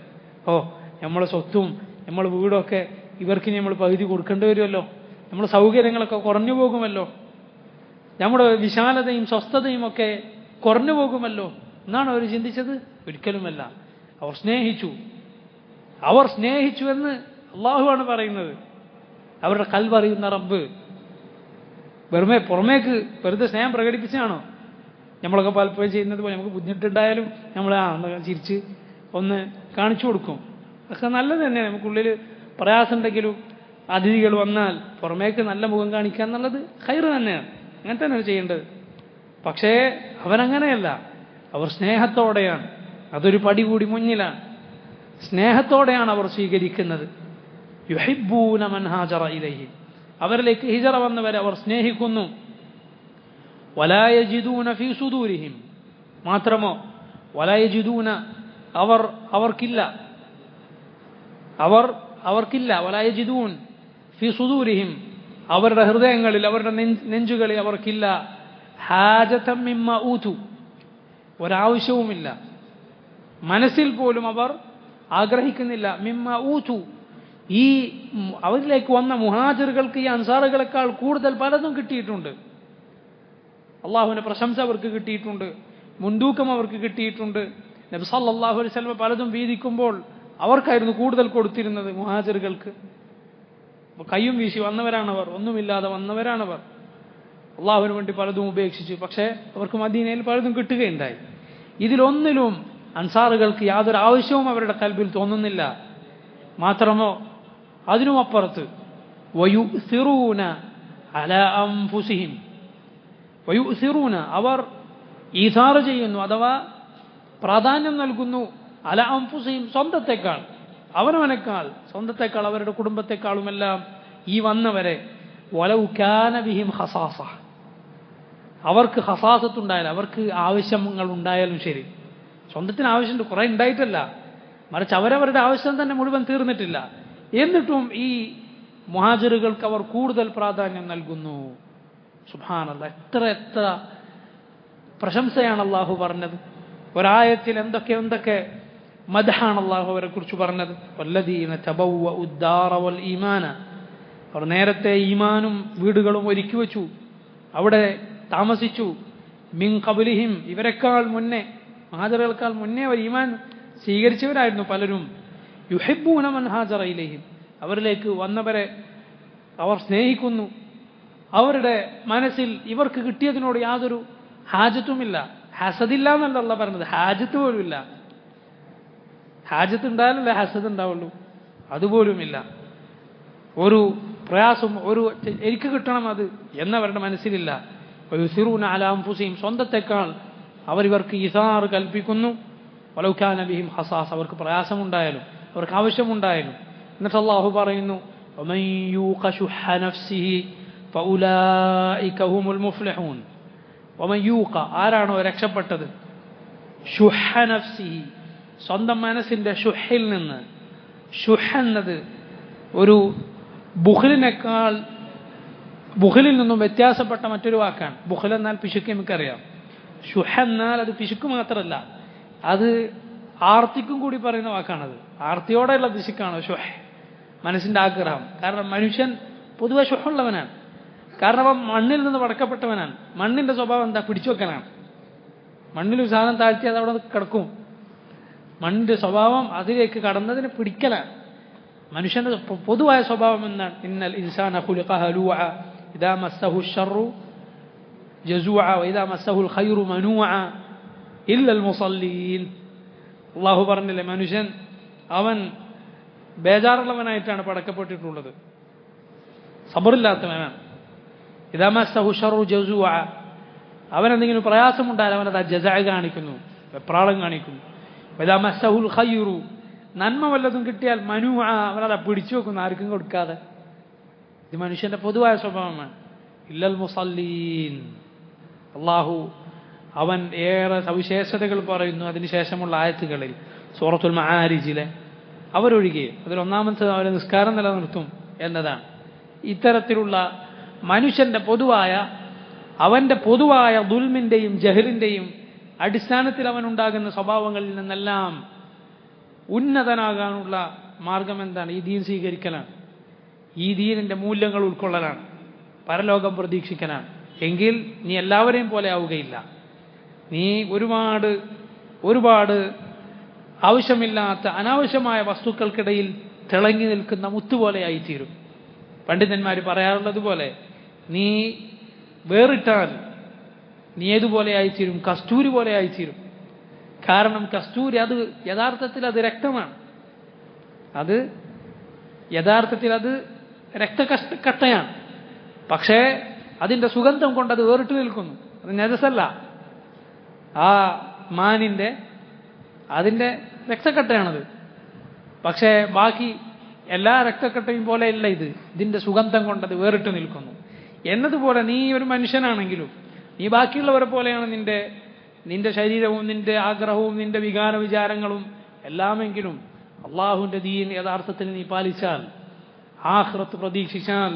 നമ്മളെ സ്വത്തും നമ്മളെ വീടൊക്കെ ഇവർക്ക് നമ്മൾ പകുതി കൊടുക്കേണ്ടി വരുമല്ലോ, നമ്മുടെ സൗകര്യങ്ങളൊക്കെ കുറഞ്ഞു പോകുമല്ലോ, നമ്മുടെ വിശാലതയും സ്വസ്ഥതയും ഒക്കെ കുറഞ്ഞു പോകുമല്ലോ എന്നാണ് അവർ ചിന്തിച്ചത്? ഒരിക്കലുമല്ല. അവർ സ്നേഹിച്ചു എന്ന് അള്ളാഹുവാണ് പറയുന്നത്. അവരുടെ കൽവറിയുന്ന റബ്ബ് പുറമേക്ക് വെറുതെ സ്നേഹം പ്രകടിപ്പിച്ചാണോ? നമ്മളൊക്കെ പലപ്പോഴും ചെയ്യുന്നത് പോലെ നമുക്ക് ബുദ്ധിമുട്ടുണ്ടായാലും നമ്മൾ ചിരിച്ച് ഒന്ന് കാണിച്ചു കൊടുക്കും. അതൊക്കെ നല്ലത് തന്നെയാണ്. നമുക്കുള്ളിൽ പ്രയാസമുണ്ടെങ്കിലും അതിഥികൾ വന്നാൽ പുറമേക്ക് നല്ല മുഖം കാണിക്കുക എന്നുള്ളത് ഖൈറ് തന്നെയാണ്. അങ്ങനെ തന്നെയാണ് ചെയ്യേണ്ടത്. പക്ഷേ അവരങ്ങനെയല്ല, അവർ സ്നേഹത്തോടെയാണ്. അതൊരു പടി കൂടി മുന്നിലാണ്. സ്നേഹത്തോടെയാണ് അവർ സ്വീകരിക്കുന്നത്. യുഹിബ്ബൂന മൻ ഹാജറ ഇലൈഹി അവരിലേക്ക് ഹിജറ വന്നവരെ അവർ സ്നേഹിക്കുന്നു. വലാ യജിദൂന ഫീ സുദൂരിഹിം മാത്രമോ വലാ യജിദൂന അവർക്കില്ല വലാ യജിദൂൻ ഫീ സുദൂരിഹിം അവരുടെ ഹൃദയങ്ങളിൽ അവരുടെ നെഞ്ചുകളിൽ അവർക്കില്ല ഹാജതം മിമ്മ ഊതു ഒരാവശ്യവുമില്ല, മനസ്സിൽ പോലും അവർ ആഗ്രഹിക്കുന്നില്ല. മിമ്മ ഊതു ഈ അവരിലേക്ക് വന്ന മുഹാജിറുകൾക്ക് ഈ അൻസാറുകളെക്കാൾ കൂടുതൽ പലതും കിട്ടിയിട്ടുണ്ട്. അള്ളാഹുവിന്റെ പ്രശംസ അവർക്ക് കിട്ടിയിട്ടുണ്ട്, മുൻതൂക്കം അവർക്ക് കിട്ടിയിട്ടുണ്ട്. നബി സല്ലല്ലാഹു അലൈഹി വസല്ലം പലതും വീതിക്കുമ്പോൾ അവർക്കായിരുന്നു കൂടുതൽ കൊടുത്തിരുന്നത് മുഹാജിറുകൾക്ക്. കയ്യും വീശി വന്നവരാണവർ, ഒന്നുമില്ലാതെ വന്നവരാണവർ. അള്ളാഹുവിന് വേണ്ടി പലതും ഉപേക്ഷിച്ചു. പക്ഷേ അവർക്ക് മദീനയിൽ പലതും കിട്ടുകയുണ്ടായി. ഇതിലൊന്നിലും അൻസാറുകൾക്ക് യാതൊരു ആവശ്യവും അവരുടെ കൽബിൽ തോന്നുന്നില്ല. മാത്രമോ അതിനുമപ്പുറത്ത് വയുസിറൂന അലാ അൻഫുസിഹിം വയുസിറൂന അവർ ഈസാർ ചെയ്യുന്നു, അഥവാ പ്രാധാന്യം നൽകുന്നു അലാ അൻഫുസിഹിം സ്വന്തത്തെക്കാൾ, സ്വന്തത്തെക്കാൾ അവരുടെ കുടുംബത്തെക്കാളുമെല്ലാം ഈ വന്നവരെ വലൗ കാന ബിഹിം ഖസാസ അവർക്ക് ഖസാസത്തുണ്ടായാലും അവർക്ക് ആവശ്യങ്ങൾ ഉണ്ടായാലും ശരി, സ്വന്തത്തിന് ആവശ്യമുണ്ട്, കുറെ ഉണ്ടായിട്ടല്ല, മറിച്ച് അവരവരുടെ ആവശ്യം തന്നെ മുഴുവൻ തീർന്നിട്ടില്ല, എന്നിട്ടും ഈ മുഹാജിറുകൾക്ക് അവർ കൂടുതൽ പ്രാധാന്യം നൽകുന്നു. സുബ്ഹാനല്ലാഹ്, എത്ര പ്രശംസയാണ് അള്ളാഹു പറഞ്ഞത്. ഒരായത്തിൽ എന്തൊക്കെ മദ്ഹാണ് അള്ളാഹു അവരെ കുറിച്ച് പറഞ്ഞത്. വല്ലദീന തബവ്വഉ الدار والإيمان അവർ നേരത്തെ ഈമാനും വീടുകളും ഒരുക്കി വെച്ചു, അവിടെ താമസിച്ചു. മിൻ ഖബ്ലിഹിം ഇവരെക്കാൾ മുന്നേ, മുഹാജിറുകൾക്കാൾ മുന്നേ അവർ ഈമാൻ സ്വീകരിച്ചവരായിരുന്നു പലരും. യുഹിബ്ബൂന മൻ ഹാജറ ഇലൈഹിം അവരിലേക്ക് വന്നവരെ അവർ സ്നേഹിക്കുന്നു. അവരുടെ മനസ്സിൽ ഇവർക്ക് കിട്ടിയതിനോട് യാതൊരു ഹാജത്തുമില്ല. ഹസദില്ല എന്നല്ല അല്ലാഹു പറഞ്ഞത്, ഹാജത്ത് പോലുമില്ല. ഹാജത്ത് ഉണ്ടായാലല്ലേ ഹസദ് ഉണ്ടാവുള്ളൂ, അതുപോലുമില്ല. ഒരു പ്രയാസം എനിക്ക് കിട്ടണം അത് എന്നവരുടെ മനസ്സിലില്ല. വയുസിറൂന അലാ അൻഫുസിഹിം സ്വന്തത്തെക്കാൾ ഇവർക്ക് ഇസാർ കൽപ്പിക്കുന്നു. വലൗ കാന ബിഹിം ഖസാസ അവർക്ക് പ്രയാസമുണ്ടായാലും അവർക്ക് ആവശ്യമുണ്ടായാലും. എന്നിട്ട് അല്ലാഹു പറയുന്നു വമൻ യൂഖ ശുഹ നഫ്സിഹി ഫഉലൈക ഹുമുൽ മുഫ്ലിഹൂൻ. വമൻ യൂഖ ആരാണോ രക്ഷപ്പെട്ടത്, ശുഹ നഫ്സിഹി സ്വന്തം മനസ്സിന്റെ ഷുഹിൽ നിന്ന്. ഷുഹ് എന്നത് ഒരു ബുഖലിൽ നിന്നും വ്യത്യാസപ്പെട്ട മറ്റൊരു വാക്കാണ്. ബുഖൽ എന്നാൽ പിശുക്ക് നമുക്കറിയാം. ഷുഹ എന്നാൽ അത് പിശുക്ക് മാത്രമല്ല, അത് ആർത്തിക്കും കൂടി പറയുന്ന വാക്കാണത്. ആർത്തിയോടെയുള്ള പിശുക്കാണ് ഷുഹ്, മനസ്സിന്റെ ആഗ്രഹം. കാരണം മനുഷ്യൻ പൊതുവെ ഷുഹുള്ളവനാണ്. കാരണം അവൻ മണ്ണിൽ നിന്ന് പടക്കപ്പെട്ടവനാണ്. മണ്ണിന്റെ സ്വഭാവം എന്താ? പിടിച്ചു വെക്കലാണ്. മണ്ണിൽ ഒരു സാധനം താഴ്ത്തി അത് അവിടെ കിടക്കും. മണ്ണിന്റെ സ്വഭാവം അതിലേക്ക് കടന്നതിന് പിടിക്കലാണ്. മനുഷ്യന്റെ പൊതുവായ സ്വഭാവം എന്താണ്? ഇന്നൽ ഇൻസാന ഖുലിഖ ഹലൂഅ ഇദാ മസ്സഹു ശർറു ജസൂഅ വഇദാ മസ്സഹുൽ ഖൈറു മനൂഅ ഇല്ലൽ മുസല്ലീൻ. അല്ലാഹു പറഞ്ഞില്ലേ, മനുഷ്യൻ അവൻ ബേജാറുള്ളവനായിട്ടാണ് പടക്കപ്പെട്ടിട്ടുള്ളത്, സബറില്ലാത്തവനാണ്. ഇദാ മസ്സഹു ശർറു ജസൂഅ അവനെന്തെങ്കിലും പ്രയാസമുണ്ടായാൽ അവനത് ജസാ കാണിക്കുന്നു, വെപ്രാളം കാണിക്കുന്നു. വഇദാ മസ്സഹുൽ ഖൈറു നന്മ വല്ലതും കിട്ടിയാൽ മനൂഅ അവനത് പിടിച്ചു വെക്കുന്നു, ആർക്കും കൊടുക്കാതെ. ഇത് മനുഷ്യന്റെ പൊതുവായ സ്വഭാവമാണ്. ഇല്ലൽ മുസല്ലീൻ. അള്ളാഹു അവൻ ഏറെ സവിശേഷതകൾ പറയുന്നു അതിനുശേഷമുള്ള ആയത്തുകളിൽ. സൂറത്തുൽ മആരിജിലെ അവരൊഴികെ അതിലൊന്നാമത്തെ അവരെ നിസ്കാരം നിലനിർത്തും എന്നതാണ്. ഇത്തരത്തിലുള്ള മനുഷ്യന്റെ അവന്റെ പൊതുവായ ദുൽമിന്റെയും ജഹലിന്റെയും അടിസ്ഥാനത്തിൽ അവനുണ്ടാകുന്ന സ്വഭാവങ്ങളിൽ നിന്നെല്ലാം ഉന്നതനാകാനുള്ള മാർഗം എന്താണ്? ഈ ദീൻ സ്വീകരിക്കലാണ്, ഈ ദീനിന്റെ മൂല്യങ്ങൾ ഉൾക്കൊള്ളലാണ്, പരലോകം പ്രതീക്ഷിക്കലാണ്. എങ്കിൽ നീ എല്ലാവരെയും പോലെ ആവുകയില്ല. നീ ഒരുപാട് ആവശ്യമില്ലാത്ത അനാവശ്യമായ വസ്തുക്കൾക്കിടയിൽ തിളങ്ങി നിൽക്കുന്ന മുത്തുപോലെയായിത്തീരും. പണ്ഡിതന്മാർ പറയാറുള്ളത് പോലെ നീ വേറിട്ടാൽ നീ ഏതുപോലെ ആയിത്തീരും? കസ്തൂരി പോലെ ആയിത്തീരും. കാരണം കസ്തൂരി അത് യഥാർത്ഥത്തിൽ അത് രക്തമാണ്, അത് യഥാർത്ഥത്തിൽ അത് രക്തക്കട്ടയാണ്. പക്ഷേ അതിൻ്റെ സുഗന്ധം കൊണ്ട് അത് വേറിട്ട് നിൽക്കുന്നു. അത് നജസല്ല, ആ മാനിൻ്റെ അതിൻ്റെ രക്തക്കട്ടയാണത്. പക്ഷേ ബാക്കി എല്ലാ രക്തക്കട്ടയും പോലെയല്ല ഇതിൻ്റെ സുഗന്ധം കൊണ്ടത് വേറിട്ട് നിൽക്കുന്നു. എന്നതുപോലെ നീ ഒരു മനുഷ്യനാണെങ്കിലും നീ ബാക്കിയുള്ളവരെ പോലെയാണ് നിന്റെ ശരീരവും നിന്റെ ആഗ്രഹവും നിന്റെ വികാര വിചാരങ്ങളും എല്ലാമെങ്കിലും അള്ളാഹുവിൻ്റെ ദീൻ യഥാർത്ഥത്തിൽ നീ പാലിച്ചാൽ, ആഖിറത്ത് പ്രതീക്ഷിച്ചാൽ,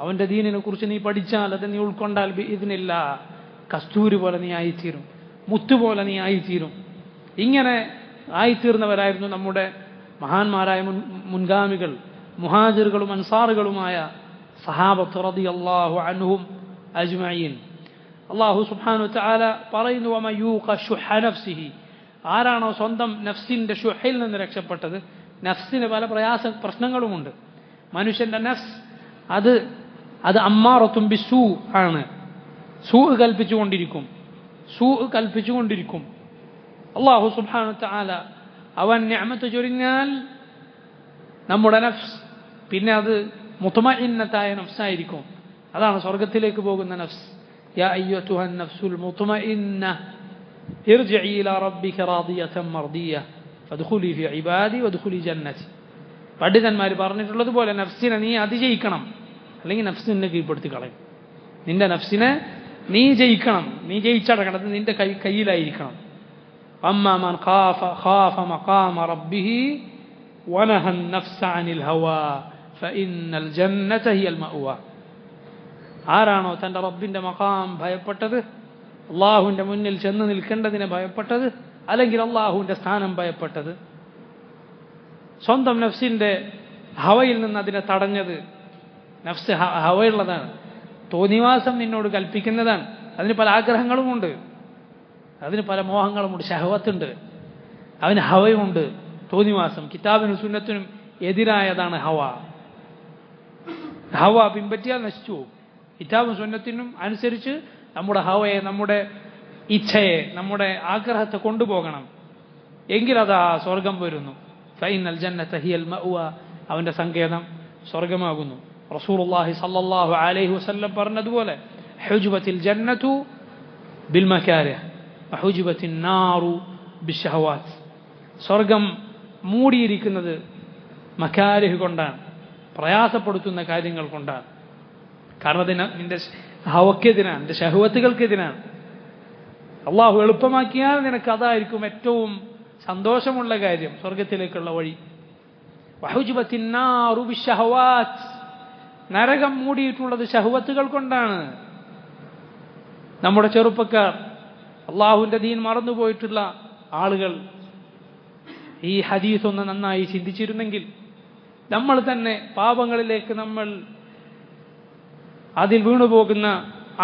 അവൻ്റെ ദീനിനെ കുറിച്ച് നീ പഠിച്ചാൽ, അത് നീ ഉൾക്കൊണ്ടാൽ ഇതിനില്ല കസ്തൂരി പോലെ നീ ആയിത്തീരും, മുത്തുപോലെ നീ ആയിത്തീരും. ഇങ്ങനെ ആയിത്തീർന്നവരായിരുന്നു നമ്മുടെ മഹാന്മാരായ മുൻഗാമികൾ, മുഹാജിറുകളും അൻസാറുകളുമായ സഹാബത്ത് റളിയല്ലാഹു അൻഹും അജ്മഈൻ. അല്ലാഹു സുബ്ഹാനഹു വതആല പറയുന്നു, വമൻ യൂഖ ശുഹ നഫ്സിഹി, ആരാണോ സ്വന്തം നഫ്സിന്റെ ഷുഹിൽ നിന്ന് രക്ഷപ്പെട്ടത്. നഫ്സിന് പല പ്രശ്നങ്ങളുമുണ്ട്. മനുഷ്യന്റെ നഫ്സ് അത് അമ്മാറത്തും ബിസൂ ആണ്, സൂ കൽപ്പിച്ചുകൊണ്ടിരിക്കും. അല്ലാഹു സുബ്ഹാനഹു വതആല അവൻ നിഅമത്ത് ചൊരിഞ്ഞാൽ നമ്മുടെ നഫ്സ് പിന്നെ അത് മുത്മഇന്നത്തായ നഫ്സായിരിക്കും. അതാണ് സ്വർഗത്തിലേക്ക് പോകുന്ന നഫ്സ്. യാ അയ്യുഹൻ നഫ്സുൽ മുത്മഇന്ന ഇർജിഇ ഇലാ റബ്ബിക റാദിയതൻ മർദിയ ഫദ്ഖുലി ഫി ഇബാദി വദ്ഖുലി ജന്നതി. പണ്ഡിതന്മാർ പറഞ്ഞിട്ടുള്ളതുപോലെ നഫ്സിനെ നീ അതിജയിക്കണം, അല്ലെങ്കിൽ നഫ്സ് നിന്നെ കീഴ്പ്പെടുത്തി കളയും. നിന്റെ നഫ്സിനെ നീ ജയിക്കണം, നീ ജയിച്ചടക്കണം, അത് നിന്റെ കയ്യിലായിരിക്കണം. അമ്മാ മൻ ഖാഫ മഖാമ റബ്ബിഹി വനഹ അൻ-നഫ്സ അനിൽ ഹവാ ഫഇന്നൽ ജന്നത ഹിയൽ മഅവ. ആരാണോ തൻ്റെ റബ്ബിന്റെ മഖാം ഭയപ്പെട്ടത്, അള്ളാഹുവിൻ്റെ മുന്നിൽ ചെന്ന് നിൽക്കേണ്ടതിനെ ഭയപ്പെട്ടത്, അല്ലെങ്കിൽ അള്ളാഹുവിൻ്റെ സ്ഥാനം ഭയപ്പെട്ടത്, സ്വന്തം നഫ്സിന്റെ ഹവയിൽ നിന്ന് അതിനെ തടഞ്ഞത്. നഫ്സ് ഹവയുള്ളതാണ്, തോന്നിവാസം നിന്നോട് കൽപ്പിക്കുന്നതാണ്. അതിന് പല ആഗ്രഹങ്ങളുമുണ്ട്, അതിന് പല മോഹങ്ങളുമുണ്ട്, ശഹവത്തുണ്ട്, അവന് ഹവയുണ്ട്, തോന്നിവാസം. കിതാബിനും സുന്നത്തിനും എതിരായതാണ് ഹവ. ഹവ പിൻപറ്റിയാൽ നശിച്ചു പോകും. കിതാബും സുന്നത്തിനും അനുസരിച്ച് നമ്മുടെ ഹവയെ, നമ്മുടെ ഇച്ഛയെ, നമ്മുടെ ആഗ്രഹത്തെ കൊണ്ടുപോകണം. എങ്കിലതാ സ്വർഗം വരുന്നു. ഫൈനൽ ജന്നത ഹിയൽ മഅവ, അവന്റെ സങ്കേതം സ്വർഗമാകുന്നു. റസൂലുള്ളാഹി സ്വല്ലല്ലാഹു അലൈഹി വസല്ലം പറഞ്ഞതുപോലെ ഹുജ്ബത്തിൽ ജന്നതു ബിൽ മകാരിഹ് വഹുജ്ബത്തിൻ നാറു ബിശ്ശഹവാത്ത്. സ്വർഗം മൂടിയിരിക്കുന്നത് മകാരിഹ് കൊണ്ടാണ്, പ്രയാസപ്പെടുത്തുന്ന കാര്യങ്ങൾ കൊണ്ടാണ്. കാരണം അത് നിന്റെ ഹവക്കെതിനാണ്, നിന്റെ ശഹവത്തുകൾക്കെതിനാണ്. അള്ളാഹു എളുപ്പമാക്കിയാൽ നിനക്ക് അതായിരിക്കും ഏറ്റവും സന്തോഷമുള്ള കാര്യം, സ്വർഗത്തിലേക്കുള്ള വഴി. വഹുജ്ബത്തിൻ നാറു ബിശ്ശഹവാത്ത്, നരകം മൂടിയിട്ടുള്ളത് ശഹവത്തുകൾ കൊണ്ടാണ്. നമ്മുടെ ചെറുപ്പക്കാർ, അള്ളാഹുവിൻ്റെ ദീൻ മറന്നുപോയിട്ടുള്ള ആളുകൾ ഈ ഹദീസ് ഒന്ന് നന്നായി ചിന്തിച്ചിരുന്നെങ്കിൽ, നമ്മൾ തന്നെ പാപങ്ങളിലേക്ക് നമ്മൾ അതിൽ വീണുപോകുന്ന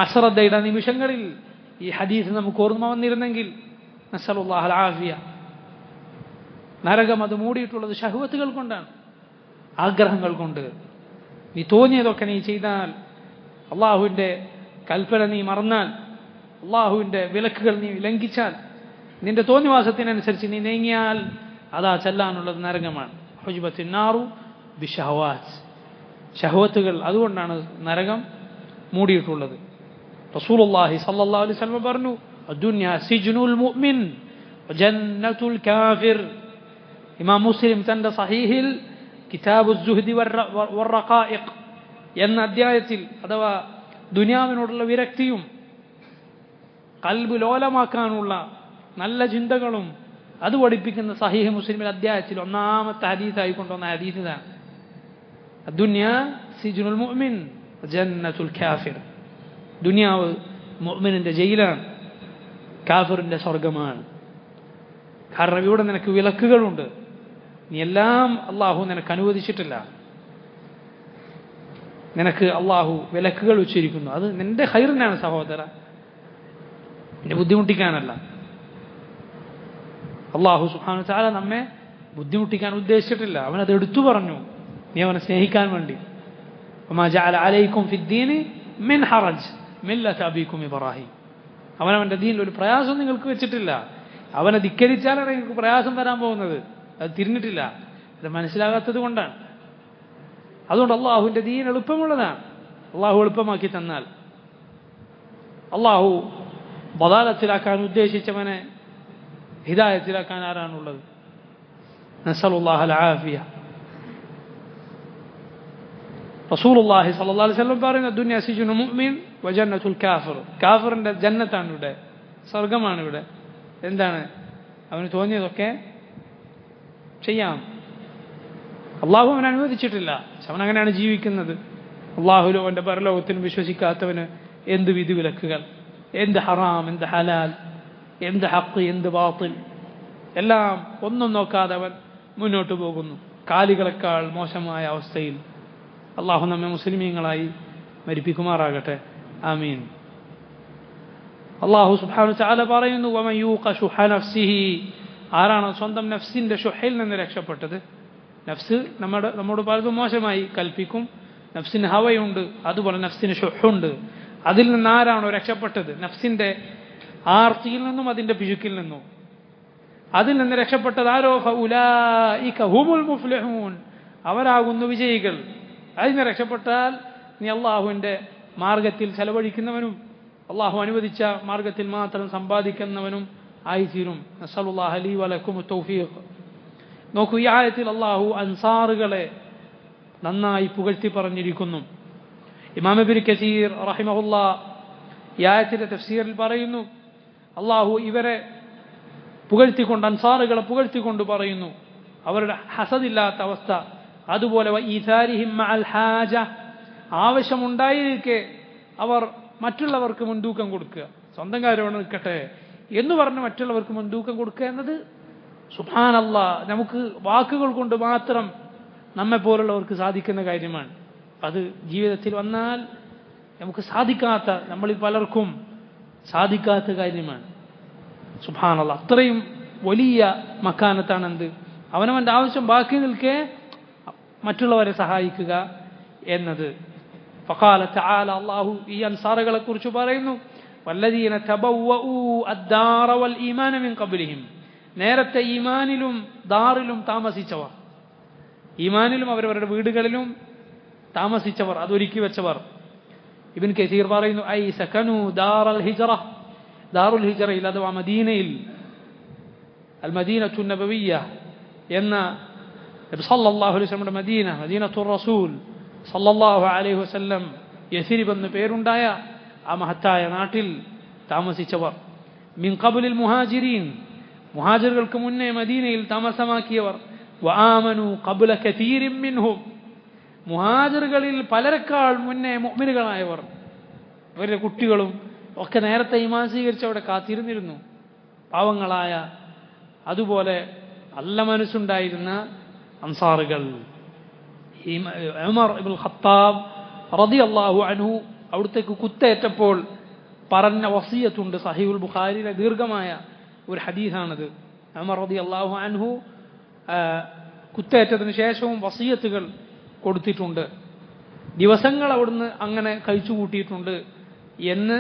അശ്രദ്ധയുടെ നിമിഷങ്ങളിൽ ഈ ഹദീസ് നമുക്ക് ഓർമ്മ വന്നിരുന്നെങ്കിൽ, നസ്അലുല്ലാഹൽ ആഫിയ. നരകം അത് മൂടിയിട്ടുള്ളത് ശഹവത്തുകൾ കൊണ്ടാണ്, ആഗ്രഹങ്ങൾ കൊണ്ട്. നീ തോന്നിയതൊക്കെ നീ ചെയ്താൽ, അള്ളാഹുവിൻ്റെ കൽപ്പന നീ മറന്നാൽ, അള്ളാഹുവിൻ്റെ വിലക്കുകൾ നീ ലംഘിച്ചാൽ, നിന്റെ തോന്നിവാസത്തിനനുസരിച്ച് നീ നീങ്ങിയാൽ, അതാ ചെല്ലാനുള്ളത് നരകമാണ്. ഹുജ്ബത്തിൻ നാറു ബിശ്ശഹവാത്ത്, ശഹവത്തുകൾ, അതുകൊണ്ടാണ് നരകം മൂടിയിട്ടുള്ളത്. റസൂലുള്ളാഹി സ്വല്ലല്ലാഹു അലൈഹി വസല്ലം പറഞ്ഞു, അദ്ദുനിയ സിജ്നുൽ മുഅ്മിൻ വജന്നത്തുൽ കാഫിർ. ഇമാം മുസ്ലിം തന്റെ സഹീഹിൽ കിതാബു സുഹ്ദി വറഖായിഖ് എന്ന അധ്യായത്തിൽ, അഥവാ ദുനിയാവിനോടുള്ള വിരക്തിയും ഖൽബ് ലോലമാക്കാനുള്ള നല്ല ചിന്തകളും അത് പഠിപ്പിക്കുന്ന സഹീഹ് മുസ്ലിമിൽ അധ്യായത്തിൽ ഒന്നാമത്തെ ഹദീസായി കൊണ്ടുവന്ന ഹദീസ് ഇതാണ്: അദ്ദുനിയാ സിജ്നുൽ മുഅ്മിൻ ജന്നത്തുൽ കാഫിർ. ദുനിയാവ് മുഅ്മിനിന്റെ ജയിലാണ്, കാഫിറിന്റെ സ്വർഗമാണ്. കാരണം ഇവിടെ നിനക്ക് വിലക്കുകളുണ്ട്, നീ എല്ലാം അള്ളാഹു നിനക്ക് അനുവദിച്ചിട്ടില്ല. നിനക്ക് അള്ളാഹു വിലക്കുകൾ വെച്ചിരിക്കുന്നു, അത് നിന്റെ ഖൈറിനാണ് സഹോദര, നിന്നെ ബുദ്ധിമുട്ടിക്കാനല്ല. അള്ളാഹു സുബ്ഹാനഹു വ തആല നമ്മെ ബുദ്ധിമുട്ടിക്കാൻ ഉദ്ദേശിച്ചിട്ടില്ല, അവനത് എടുത്തു പറഞ്ഞു, നീ അവനെ സ്നേഹിക്കാൻ വേണ്ടി. വമാ ജഅല അലൈക്കും ഫിദ്ദീനി മിൻ ഹറജ് മില്ലത അബീക്കും ഇബ്രാഹിം. അവനവൻ്റെ ദീനിൽ ഒരു പ്രയാസം നിങ്ങൾക്ക് വെച്ചിട്ടില്ല. അവനെ ധിക്കരിച്ചാലാണ് നിങ്ങൾക്ക് പ്രയാസം വരാൻ പോകുന്നത്. അത് തിരിഞ്ഞിട്ടില്ല, അത് മനസ്സിലാകാത്തത് കൊണ്ടാണ്. അതുകൊണ്ട് അള്ളാഹുവിൻ്റെ ദീൻ എളുപ്പമുള്ളതാണ്. അള്ളാഹു എളുപ്പമാക്കി തന്നാൽ, അള്ളാഹു ബദാലത്തിലാക്കാൻ ഉദ്ദേശിച്ചവനെ ഹിദായത്തിലാക്കാൻ ആരാണുള്ളത്? നസ്അലുല്ലാഹൽ ആഫിയ. റസൂലുള്ളാഹി സ്വല്ലല്ലാഹു അലൈഹി വസല്ലം പറയുന്ന ദുനിയ സിജ്നുൽ മുഅ്മിൻ വജന്നത്തുൽ കാഫിർ. കാഫിറിന്റെ ജന്നത്താണ് ഇവിടെ, സ്വർഗമാണ് ഇവിടെ. എന്താണ്? അവന് തോന്നിയതൊക്കെ ചെയ്യാം. അള്ളാഹു അവനെ അനുവദിച്ചിട്ടില്ല, അവൻ അങ്ങനെയാണ് ജീവിക്കുന്നത്. അള്ളാഹുലും അവൻ്റെ പരലോകത്തിലും വിശ്വസിക്കാത്തവന് എന്ത് വിധിവിലക്കുകൾ, എന്ത് ഹറാം, എന്ത് ഹലാൽ, എന്ത് ഹഖ്, എന്ത് ബാത്തിൽ, എല്ലാം ഒന്നും നോക്കാതെ അവൻ മുന്നോട്ട് പോകുന്നു, കാലികളെക്കാൾ മോശമായ അവസ്ഥയിൽ. അള്ളാഹു നമ്മെ മുസ്ലിമീങ്ങളായി മരിപ്പിക്കുമാറാകട്ടെ. ആമീൻ. അള്ളാഹു സുബ്ഹാനഹു വ തആല പറയുന്നു: വമൻ യൂഖ ശുഹ നഫ്സിഹി. ആരാണ് സ്വന്തം നഫ്സിന്റെ ഷുഹയിൽ നിന്ന് രക്ഷപ്പെട്ടത്? നഫ്സ് നമ്മോട് പലതും മോശമായി കൽപ്പിക്കും. നഫ്സിന് ഹവയുണ്ട്, അതുപോലെ നഫ്സിന് ഷുഹുണ്ട്. അതിൽ നിന്ന് ആരാണോ രക്ഷപ്പെട്ടത്, നഫ്സിന്റെ ആർത്തിയിൽ നിന്നും അതിന്റെ പിശുക്കിൽ നിന്നും അതിൽ നിന്ന് രക്ഷപ്പെട്ടത് ആരോ, ഫഉലൈക ഹുമുൽ മുഫ്ലിഹൂൻ, അവരാകുന്നു വിജയികൾ. അതിന് രക്ഷപ്പെട്ടാൽ നീ അള്ളാഹുവിൻ്റെ മാർഗത്തിൽ ചെലവഴിക്കുന്നവനും അള്ളാഹു അനുവദിച്ച മാർഗത്തിൽ മാത്രം സമ്പാദിക്കുന്നവനും ആയിത്തീരും. നസ്അലുല്ലാഹ ലീ വലക്കും തൗഫീഖ്. നോക്കൂ, ഈ ആയത്തിൽ അള്ളാഹു അൻസാറുകളെ നന്നായി പുകഴ്ത്തി പറഞ്ഞിരിക്കുന്നു. ഇമാം ഇബ്നു കസീർ റഹിമഹുല്ലാഹ് ഈ ആയത്തിന്റെ തഫ്സീറിൽ പറയുന്നു, അള്ളാഹു ഇവരെ പുകഴ്ത്തിക്കൊണ്ട്, അൻസാറുകളെ പുകഴ്ത്തിക്കൊണ്ട് പറയുന്നു അവരുടെ ഹസദില്ലാത്ത അവസ്ഥ, അതുപോലെ ഈസാരിഹിം മഅൽ ഹാജ, ആവശ്യമുണ്ടായിരിക്കെ അവർ മറ്റുള്ളവർക്ക് മുൻതൂക്കം കൊടുക്കുക. സ്വന്തം കാര്യമാണ് നിൽക്കട്ടെ എന്ന് പറഞ്ഞ് മറ്റുള്ളവർക്ക് മുൻതൂക്കം കൊടുക്കുക എന്നത് സുബ്ഹാനല്ലാഹ് നമുക്ക് വാക്കുകൾ കൊണ്ട് മാത്രം നമ്മെപ്പോലുള്ളവർക്ക് സാധിക്കുന്ന കാര്യമാണ്. അത് ജീവിതത്തിൽ വന്നാൽ നമുക്ക് സാധിക്കാത്ത, നമ്മളിൽ പലർക്കും സാധിക്കാത്ത കാര്യമാണ്. സുബ്ഹാനല്ലാഹ്, അത്രയും വലിയ മക്കാനത്താണ് എന്ത്, അവനവൻ്റെ ആവശ്യം ബാക്കി നിൽക്കെ മറ്റുള്ളവരെ സഹായിക്കുക എന്നത്. ഫഖാല തആല, അല്ലാഹു ഈ അൻസാറുകളെ കുറിച്ച് പറയുന്നു, വല്ലദീന തബവ്വഉ അദ്ദാറ വൽ ഈമാന മിൻ ഖബ്ലിഹിം, നേരത്തെ ഈമാനിലും ദാറിലും താമസിച്ചവർ, ഈമാനിലും അവരവരുടെ വീടുകളിലും താമസിച്ചവർ, അതൊരുക്കി വെച്ചവർ. ഇബ്നു കസീർ പറയുന്നു, ഐ സകനു ദാറുൽ ഹിജ്റ, ദാറുൽ ഹിജ്റയിൽ അഥവാ മദീനയിൽ, അൽ മദീനത്തു നബവിയ്യ എന്ന നബി സല്ലല്ലാഹു അലൈഹി വസല്ലം മദീന, മദീനത്തുർ റസൂൽ സല്ലല്ലാഹു അലൈഹി വസല്ലം യസ്രിബ് എന്ന പേരുണ്ടായ ആ മഹത്തായ നാട്ടിൽ താമസിച്ചവർ. മിൻ ഖബ്ലിൽ മുഹാജിരീൻ, മുഹാജിറുകൾക്ക് മുന്നേ മദീനയിൽ താമസമാക്കിയവർ. വആമനു ഖബ്ല കതീരിൻ മിൻഹും, മുഹാജിറുകളിൽ പലരെക്കാൾ മുന്നേ മുഅ്മിനുകളായവർ, അവരുടെ കുട്ടികളും ഒക്കെ നേരത്തെ ഈമാൻ സ്വീകരിച്ച് അവിടെ കാത്തിരുന്നിരുന്നു. പാവങ്ങളായ, അതുപോലെ നല്ല മനസ്സുണ്ടായിരുന്ന അൻസാറുകൾ. ഉമർ ഇബ്നുൽ ഖത്താബ് റളിയല്ലാഹു അൻഹു അവിടത്തേക്ക് കുത്തേറ്റപ്പോൾ പറഞ്ഞ വസിയത്തുണ്ട്. സഹീഹുൽ ബുഖാരിയിലെ ദീർഘമായ ഒരു ഹദീസാണത്. ഉമർ റളിയല്ലാഹു അൻഹു കുത്തേറ്റതിന് ശേഷവും വസിയത്തുകൾ കൊടുത്തിട്ടുണ്ട്. ദിവസങ്ങൾ അവിടുന്ന് അങ്ങനെ കഴിച്ചു കൂട്ടിയിട്ടുണ്ട് എന്ന്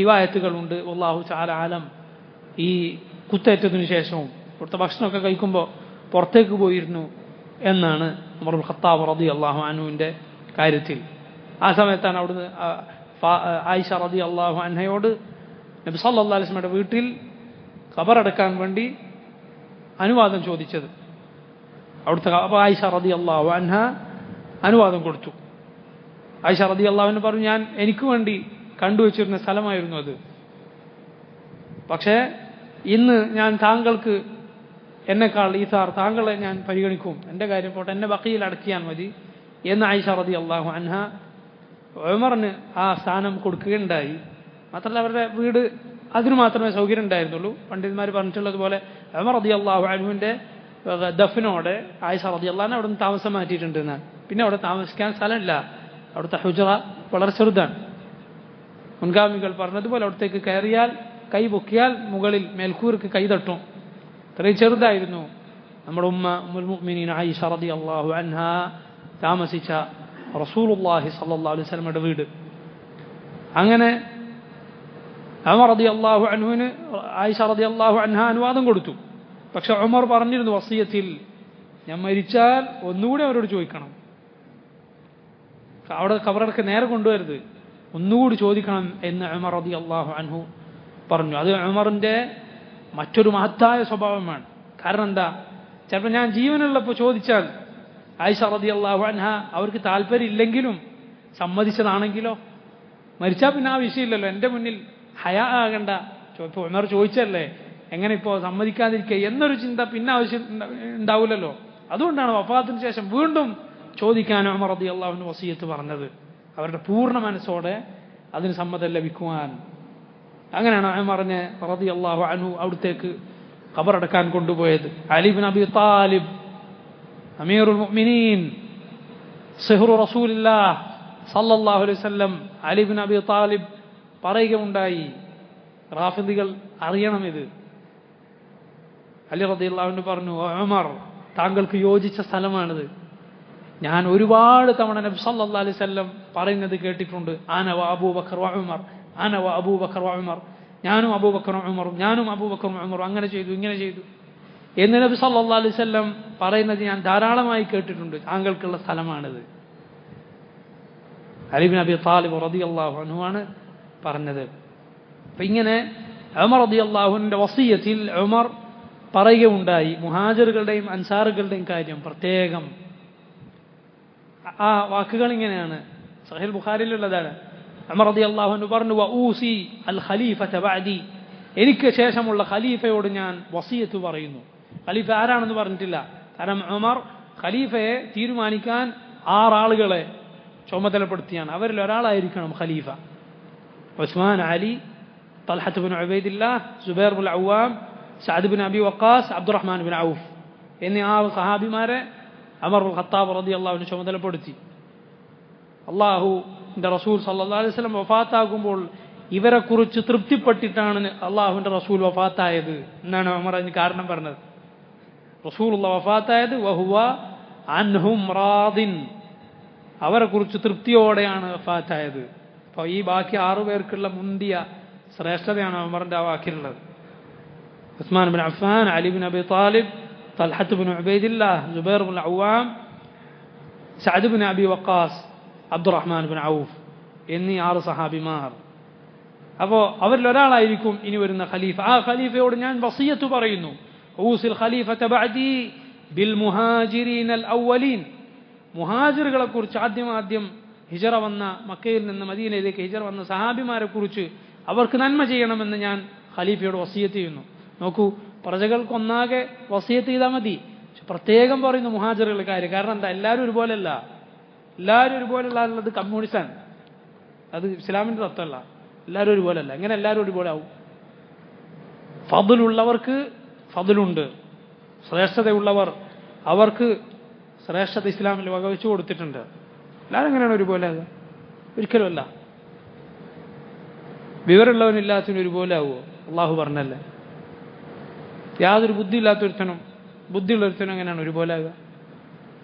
റിവായത്തുകളുണ്ട്. വല്ലാഹു തആല ആലം. ഈ കുത്തേറ്റതിന് ശേഷവും ഇവിടുത്തെ ഭക്ഷണമൊക്കെ കഴിക്കുമ്പോൾ പുറത്തേക്ക് പോയിരുന്നു എന്നാണ് ഉമർ ഇബ്നുൽ ഖത്താബ് റളിയല്ലാഹു അൻഹുവിൻ്റെ കാര്യത്തിൽ. ആ സമയത്താണ് അവിടുന്ന് ആയിഷ റളിയല്ലാഹു അൻഹയോട് നബി സല്ലല്ലാഹു അലൈഹി വസല്ലമയുടെ വീട്ടിൽ ഖബറടക്കാൻ വേണ്ടി അനുവാദം ചോദിച്ചത്. അവിടുത്തെ ആയിഷ റളിയല്ലാഹു അൻഹ അനുവാദം കൊടുത്തു. ആയിഷ റളിയല്ലാഹു അൻഹ പറഞ്ഞു, എനിക്ക് വേണ്ടി കണ്ടുവച്ചിരുന്ന സ്ഥലമായിരുന്നു അത്. പക്ഷേ ഇന്ന് ഞാൻ താങ്കൾക്ക് എന്നെക്കാൾ ഈസാർ താങ്കളെ ഞാൻ പരിഗണിക്കും, എൻ്റെ കാര്യം പോട്ടെ, എന്നെ ബഖീൽ അടക്കിയാൽ മതി എന്ന് ആയിഷ റളിയല്ലാഹു അൻഹ ഉമറിന് ആ സ്ഥാനം കൊടുക്കുകയുണ്ടായി. മാത്രമല്ല അവരുടെ വീട് അതിന് മാത്രമേ സൗകര്യം ഉണ്ടായിരുന്നുള്ളൂ. പണ്ഡിതന്മാർ പറഞ്ഞിട്ടുള്ളതുപോലെ ഉമർ റളിയല്ലാഹു അൻഹുവിൻ്റെ ദഫിനോടെ ആയിഷ റളിയല്ലാഹു അൻഹ അവിടെ നിന്ന് താമസം മാറ്റിയിട്ടുണ്ട് എന്നാണ്. പിന്നെ അവിടെ താമസിക്കാൻ സ്ഥലമില്ല, അവിടുത്തെ ഹുജറ വളരെ ചെറുതാണ്. മുൻഗാമികൾ പറഞ്ഞതുപോലെ അവിടത്തേക്ക് കയറിയാൽ കൈ പൊക്കിയാൽ മുകളിൽ മേൽക്കൂർക്ക് കൈ തട്ടും, ഇത്രയും ചെറുതായിരുന്നു. നമ്മുടെ ഉമ്മുൽ മുഅ്മിനീൻ ആയിഷ റളിയല്ലാഹു അൻഹ താമസിച്ച റസൂലുള്ളാഹി സ്വല്ലല്ലാഹു അലൈഹി വസല്ലമയുടെ വീട്. അങ്ങനെ ഉമർ റളിയല്ലാഹു അൻഹുവിന് ആയിഷ റളിയല്ലാഹു അൻഹ അനുവാദം കൊടുത്തു. പക്ഷെ ഉമർ പറഞ്ഞിരുന്നു വസിയത്തിൽ, ഞാൻ മരിച്ചാൽ ഒന്നുകൂടി അവരോട് ചോദിക്കണം, അവിടെ ഖബറടക്ക് നേരെ കൊണ്ടുവരുത്, ഒന്നുകൂടി ചോദിക്കണം എന്ന് ഉമർ റളിയല്ലാഹു അൻഹു പറഞ്ഞു. അത് ഉമറിൻ്റെ മറ്റൊരു മഹത്തായ സ്വഭാവമാണ്. കാരണം എന്താ, ചിലപ്പോൾ ഞാൻ ജീവനുള്ളപ്പോൾ ചോദിച്ചാൽ ആയിഷ റളിയല്ലാഹു അൻഹ അവർക്ക് താല്പര്യം ഇല്ലെങ്കിലും സമ്മതിച്ചതാണെങ്കിലോ, മരിച്ചാൽ പിന്നെ ആ വിഷയമില്ലല്ലോ, എൻ്റെ മുന്നിൽ ഹയാ ആകണ്ട, ഇപ്പോൾ ഉമർ ചോദിച്ചല്ലേ എങ്ങനെ ഇപ്പോൾ സമ്മതിക്കാതിരിക്കുക എന്നൊരു ചിന്ത പിന്നെ ആവശ്യം ഉണ്ടാവില്ലല്ലോ. അതുകൊണ്ടാണ് വഫാത്തിന് ശേഷം വീണ്ടും ചോദിക്കാൻ ഉമർ റളിയല്ലാഹു അൻഹു വസിയത്ത് പറഞ്ഞത്, അവരുടെ പൂർണ്ണ മനസ്സോടെ അതിന് സമ്മതം ലഭിക്കുവാൻ. അങ്ങനെയാണ് ഉമറിനെ റളിയല്ലാഹു അൻഹു അവിടത്തേക്ക് ഖബറടക്കാൻ കൊണ്ടുപോയത്. അലി ഇബ്നു അബി താലിബ് അമീറുൽ മുഅ്മിനീൻ സിഹ്റു റസൂലില്ലാഹ് സല്ലല്ലാഹു അലൈഹി വസല്ലം അലി ഇബ്നു അബി താലിബ് പറയുകയുണ്ടായി, റാഫിദികൾ അറിയണം ഇത്. അലി റളിയല്ലാഹു അൻഹു പറഞ്ഞു, ഉമർ താങ്കൾക്ക് യോജിച്ച സ്ഥലമാണിത്, ഞാൻ ഒരുപാട് തവണ നബി സല്ലല്ലാഹു അലൈഹി വസല്ലം പറയുന്നത് കേട്ടിട്ടുണ്ട്, അന വ അബൂബക്കർ വ ഉമർ, അന വ അബൂബക്കർ വ ഉമർ, ഞാനും അബൂബക്കറും ഉമറും, ഞാനും അബൂബക്കറും ഉമറും അങ്ങനെ ചെയ്തു ഇങ്ങനെ ചെയ്തു എന്ന് നബി സല്ലല്ലാഹു അലൈഹി വസല്ലം പറയുന്നത് ഞാൻ ധാരാളമായി കേട്ടിട്ടുണ്ട്, താങ്കൾക്കുള്ള സ്ഥലമാണിത്. അലി ഇബ്നു അബി താലിബ് റളിയല്ലാഹു അൻഹു ആണ് പറഞ്ഞത്. അപ്പം ഇങ്ങനെ ഉമർ റളിയല്ലാഹു അൻഹുവിൻ്റെ വസിയത്തിൽ ഉമർ പറയുകയുണ്ടായി മുഹാജിറുകളുടെയും അൻസാറുകളുടെയും കാര്യം പ്രത്യേകം. ആ വാക്കുകൾ ഇങ്ങനെയാണ്, സഹീഹ് ബുഖാരിയിലുള്ളതാണ്. ഉമർ റളിയല്ലാഹു അൻഹു പറഞ്ഞു, വഊസി അൽ ഖലീഫത ബഅദി, എനിക്ക് ശേഷമുള്ള ഖലീഫയോട് ഞാൻ വസിയത്ത് പറയുന്നു. ഖലീഫ ആരാണെന്ന് പറഞ്ഞിട്ടില്ല, കാരണം ഉമർ ഖലീഫയെ തീരുമാനിക്കാൻ 6 ആളുകളെ ചുമതലപ്പെടുത്തിയാണ്, അവരിൽ ഒരാളായിരിക്കണം ഖലീഫ. Usman, Ali, Talhath ibn Ubaidillah, Zubair ibnul Awwam, Saad ibn Abi Waqqas, Abdurrahman ibn Auf എന്നീ 6 സഹാബിമാരെ ഉമർ ഖത്താബ് റളിയല്ലാഹു അൻഹു ചുമതലപ്പെടുത്തി. അള്ളാഹുവിൻ്റെ റസൂൽ സല്ലല്ലാഹു അലൈഹി വസല്ലം വഫാത്താകുമ്പോൾ ഇവരെക്കുറിച്ച് തൃപ്തിപ്പെട്ടിട്ടാണ് അള്ളാഹുവിൻ്റെ റസൂൽ വഫാത്തായത് എന്നാണ് ഉമർ അതിന് കാരണം പറഞ്ഞത്. റസൂലുള്ള വഫാത്തായത് വഹുവ അൻഹും റാദിൻ, അവരെക്കുറിച്ച് തൃപ്തിയോടെയാണ് വഫാത്തായത്. അപ്പോൾ ഈ ബാക്കി 6 പേർക്കുള്ള മുന്തിയ ശ്രേഷ്ഠതയാണ് ഉമറിൻ്റെ ആ വാക്കിലുള്ളത്. Usman ibn Affan, Ali ibn Abi Talib, Talhath ibn Ubaidillah, Zubair ibnul Awwam, Saad ibn Abi Waqqas, Abdurrahman ibn Auf എന്നീ 6 സഹാബിമാർ. അപ്പോൾ അവരിൽ ഒരാളായിരിക്കും ഇനി വരുന്ന ഖലീഫ. ആ ഖലീഫയോട് ഞാൻ വസിയത്ത് പറയുന്നു, ഊസിൽ ഖലീഫത ബഅദി ബിൽ മുഹാജിരീനൽ അവ്വലീൻ, മുഹാജിറുകളെ കുറിച്ച് ആദ്യം ഹിജറ വന്ന മക്കയിൽ നിന്ന് മദീനയിലേക്ക് ഹിജറ വന്ന സഹാബിമാരെ കുറിച്ച് അവർക്ക് നന്മ ചെയ്യണമെന്ന് ഞാൻ ഖലീഫയോട് വസിയത്ത് ചെയ്യുന്നു. നോക്കൂ, പ്രജകൾക്കൊന്നാകെ വസിയത്ത് ചെയ്താൽ മതി, പ്രത്യേകം പറയുന്നു മുഹാജിറുകളുടെ കാര്യം. കാരണം എന്താ, എല്ലാവരും ഒരുപോലെയല്ല, എല്ലാവരും ഒരുപോലെയുള്ള ഉള്ളത് കമ്മ്യൂണിസ്റ്റാണ്, അത് ഇസ്ലാമിൻ്റെ തത്വമല്ല. എല്ലാവരും ഒരുപോലെയല്ല, എങ്ങനെ എല്ലാവരും ഒരുപോലെ ആവും? ഫദ്ലുള്ളവർക്ക് ഫദ്ലുണ്ട്, ശ്രേഷ്ഠതയുള്ളവർ അവർക്ക് ശ്രേഷ്ഠത ഇസ്ലാമിൽ വകവെച്ചു കൊടുത്തിട്ടുണ്ട്. എല്ലാവരും എങ്ങനെയാണ് ഒരുപോലെ ആകുക? ഒരിക്കലുമല്ല. വിവരമുള്ളവനില്ലാത്തവന് ഒരുപോലെ ആവുമോ? അള്ളാഹു പറഞ്ഞല്ലേ. യാതൊരു ബുദ്ധിയില്ലാത്തൊരുത്തനും ബുദ്ധിയുള്ളൊരുത്തനും എങ്ങനെയാണ് ഒരുപോലെ ആകുക?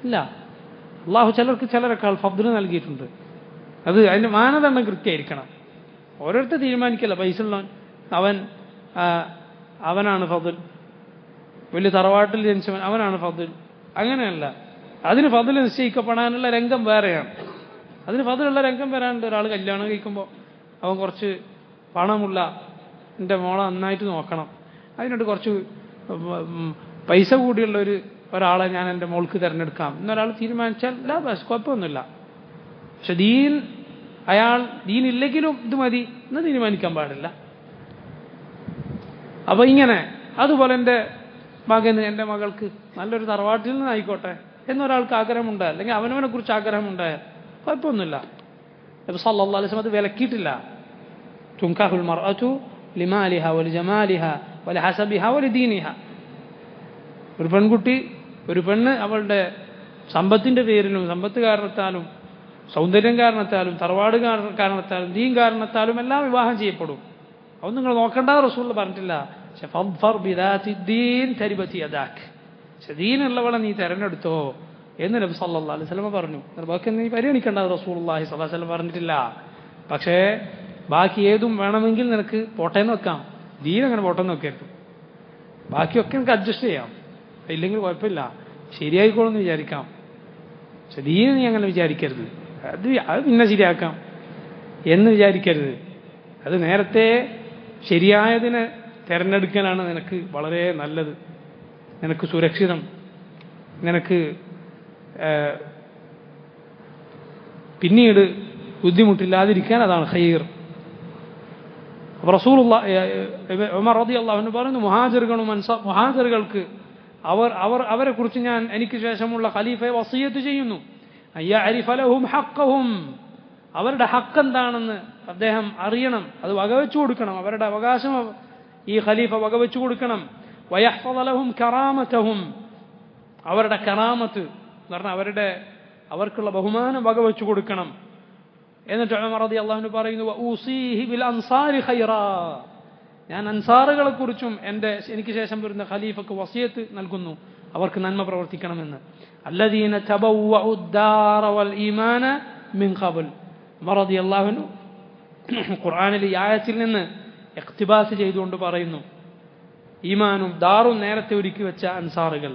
ഇല്ല. അള്ളാഹു ചിലർക്ക് ചിലരെക്കാൾ ഫദ്ല് നൽകിയിട്ടുണ്ട്. അത് അതിൻ്റെ മാനദണ്ഡം കൃത്യമായിരിക്കണം. ഓരോരുത്തർ തീരുമാനിക്കല്ല, പൈസ ഉള്ളവൻ അവനാണ് ഫദ്ൽ, വലിയ തറവാട്ടിൽ ജനിച്ചവൻ അവനാണ് ഫദ്ൽ, അങ്ങനെയല്ല. അതിന് ഫദ്ൽ നിശ്ചയിക്കപ്പെടാനുള്ള രംഗം വേറെയാണ്. അതിന് ഫദ്ലുള്ള രംഗം വരാണ്ട് ഒരാൾ കല്യാണം കഴിക്കുമ്പോൾ അവൻ കുറച്ച് പണമുള്ള എൻ്റെ മോളെ നന്നായിട്ട് നോക്കണം, അതിനോട് കുറച്ച് പൈസ കൂടിയുള്ള ഒരാളെ ഞാൻ എൻ്റെ മോൾക്ക് തിരഞ്ഞെടുക്കാം എന്നൊരാൾ തീരുമാനിച്ചാൽ കുഴപ്പമൊന്നുമില്ല. പക്ഷെ ദീൻ ഇല്ലെങ്കിലും ഇത് മതി എന്ന് തീരുമാനിക്കാൻ പാടില്ല. അപ്പോൾ ഇങ്ങനെ അതുപോലെ എൻ്റെ മകന് എൻ്റെ മകൾക്ക് നല്ലൊരു തറവാട്ടിൽ നിന്നായിക്കോട്ടെ എന്നൊരാൾക്ക് ആഗ്രഹമുണ്ടായാൽ അല്ലെങ്കിൽ അവനവനെ കുറിച്ച് ആഗ്രഹമുണ്ടായാൽ കുഴപ്പമൊന്നുമില്ല. നബി സല്ലല്ലാഹു അലൈഹി വസല്ലം അത് വിലക്കിയിട്ടില്ല. തുൻകാഹുൽ മർഅതു ലിമാലിഹ വലിജമാലിഹ വലിഹസബിഹ വലിദീനിഹ. ഒരു പെൺകുട്ടി ഒരു പെണ്ണ് അവളുടെ സമ്പത്തിൻ്റെ പേരിലും സമ്പത്ത് കാരണത്താലും സൗന്ദര്യം കാരണത്താലും തറവാട് കാരണത്താലും ദീൻ കാരണത്താലും എല്ലാം വിവാഹം ചെയ്യപ്പെടും. അതൊന്നും നിങ്ങൾ നോക്കണ്ട റസൂൽ പറഞ്ഞിട്ടില്ല. ദീനുള്ളവളെ നീ തിരഞ്ഞെടുത്തോ എന്ന് നബി സല്ലല്ലാഹു അലൈഹി വസല്ലം പറഞ്ഞു. ബാക്കി നീ പരിഗണിക്കേണ്ട റസൂലുള്ളാഹി സ്വല്ലല്ലാഹു അലൈഹി വസല്ലം പറഞ്ഞിട്ടില്ല. പക്ഷേ ബാക്കി ഏതും വേണമെങ്കിൽ നിനക്ക് പോട്ടേന്ന് വെക്കാം, ദീൻ അങ്ങനെ പോട്ടെന്ന് വെക്കരുത്. ബാക്കിയൊക്കെ നമുക്ക് അഡ്ജസ്റ്റ് ചെയ്യാം, ഇല്ലെങ്കിൽ കുഴപ്പമില്ല, ശരിയായിക്കോളെന്ന് വിചാരിക്കാം. പക്ഷെ ദീൻ നീ അങ്ങനെ വിചാരിക്കരുത്, അത് പിന്നെ ശരിയാക്കാം എന്ന് വിചാരിക്കരുത്. അത് നേരത്തെ ശരിയായതിനെ തിരഞ്ഞെടുക്കലാണ് നിനക്ക് വളരെ നല്ലത്, നിനക്ക് സുരക്ഷിതം, നിനക്ക് പിന്നീട് ബുദ്ധിമുട്ടില്ലാതിരിക്കാൻ അതാണ് ഖൈർ. അപ്പോൾ റസൂലുള്ളാഹി ഉമർ റളിയല്ലാഹു അൻഹു പറയുന്നു, മുഹാജിറുകൾക്ക് അവരെ കുറിച്ച് ഞാൻ എനിക്ക് ശേഷമുള്ള ഖലീഫയെ വസിയത്ത് ചെയ്യുന്നു, അയ്യഅരിഫ ലഹും ഹഖ്ഖഹും, അവരുടെ ഹക്ക് എന്താണെന്ന് അദ്ദേഹം അറിയണം, അത് വകവെച്ചു കൊടുക്കണം, അവരുടെ അവകാശം ഈ ഖലീഫ വകവെച്ചു കൊടുക്കണം. വയഹ്ഫദ ലഹും കറാമതഹും, അവരുടെ കറാമത്ത് എന്ന് പറഞ്ഞാൽ അവർക്കുള്ള ബഹുമാനം വകവെച്ചു കൊടുക്കണം. എന്നിട്ട് ഉമർ റളിയല്ലാഹു അൻഹു പറയുന്നു, വഊസീഹി ബിൽ അൻസാരി ഖൈറാ, ഞാൻ അൻസാറുകളെ കുറിച്ചും എനിക്ക് ശേഷം വരുന്ന ഖലീഫക്ക് വസിയത്ത് നൽകുന്നു, അവർക്ക് നന്മ പ്രവർത്തിക്കണമെന്ന്. അല്ലദീന തബവ്വഉ ദാറ വൽ ഈമാന മിൻ ഖബൽ. ഉമർ റളിയല്ലാഹു അൻഹു ഖുർആനിൽ ഈ ആയത്തിൽ നിന്ന് ഇഖ്തിബാസ് ചെയ്തുകൊണ്ട് പറയുന്നു, ഈമാനും ദാറും നേരത്തെ ഒരുക്കി വെച്ച അൻസാറുകൾ,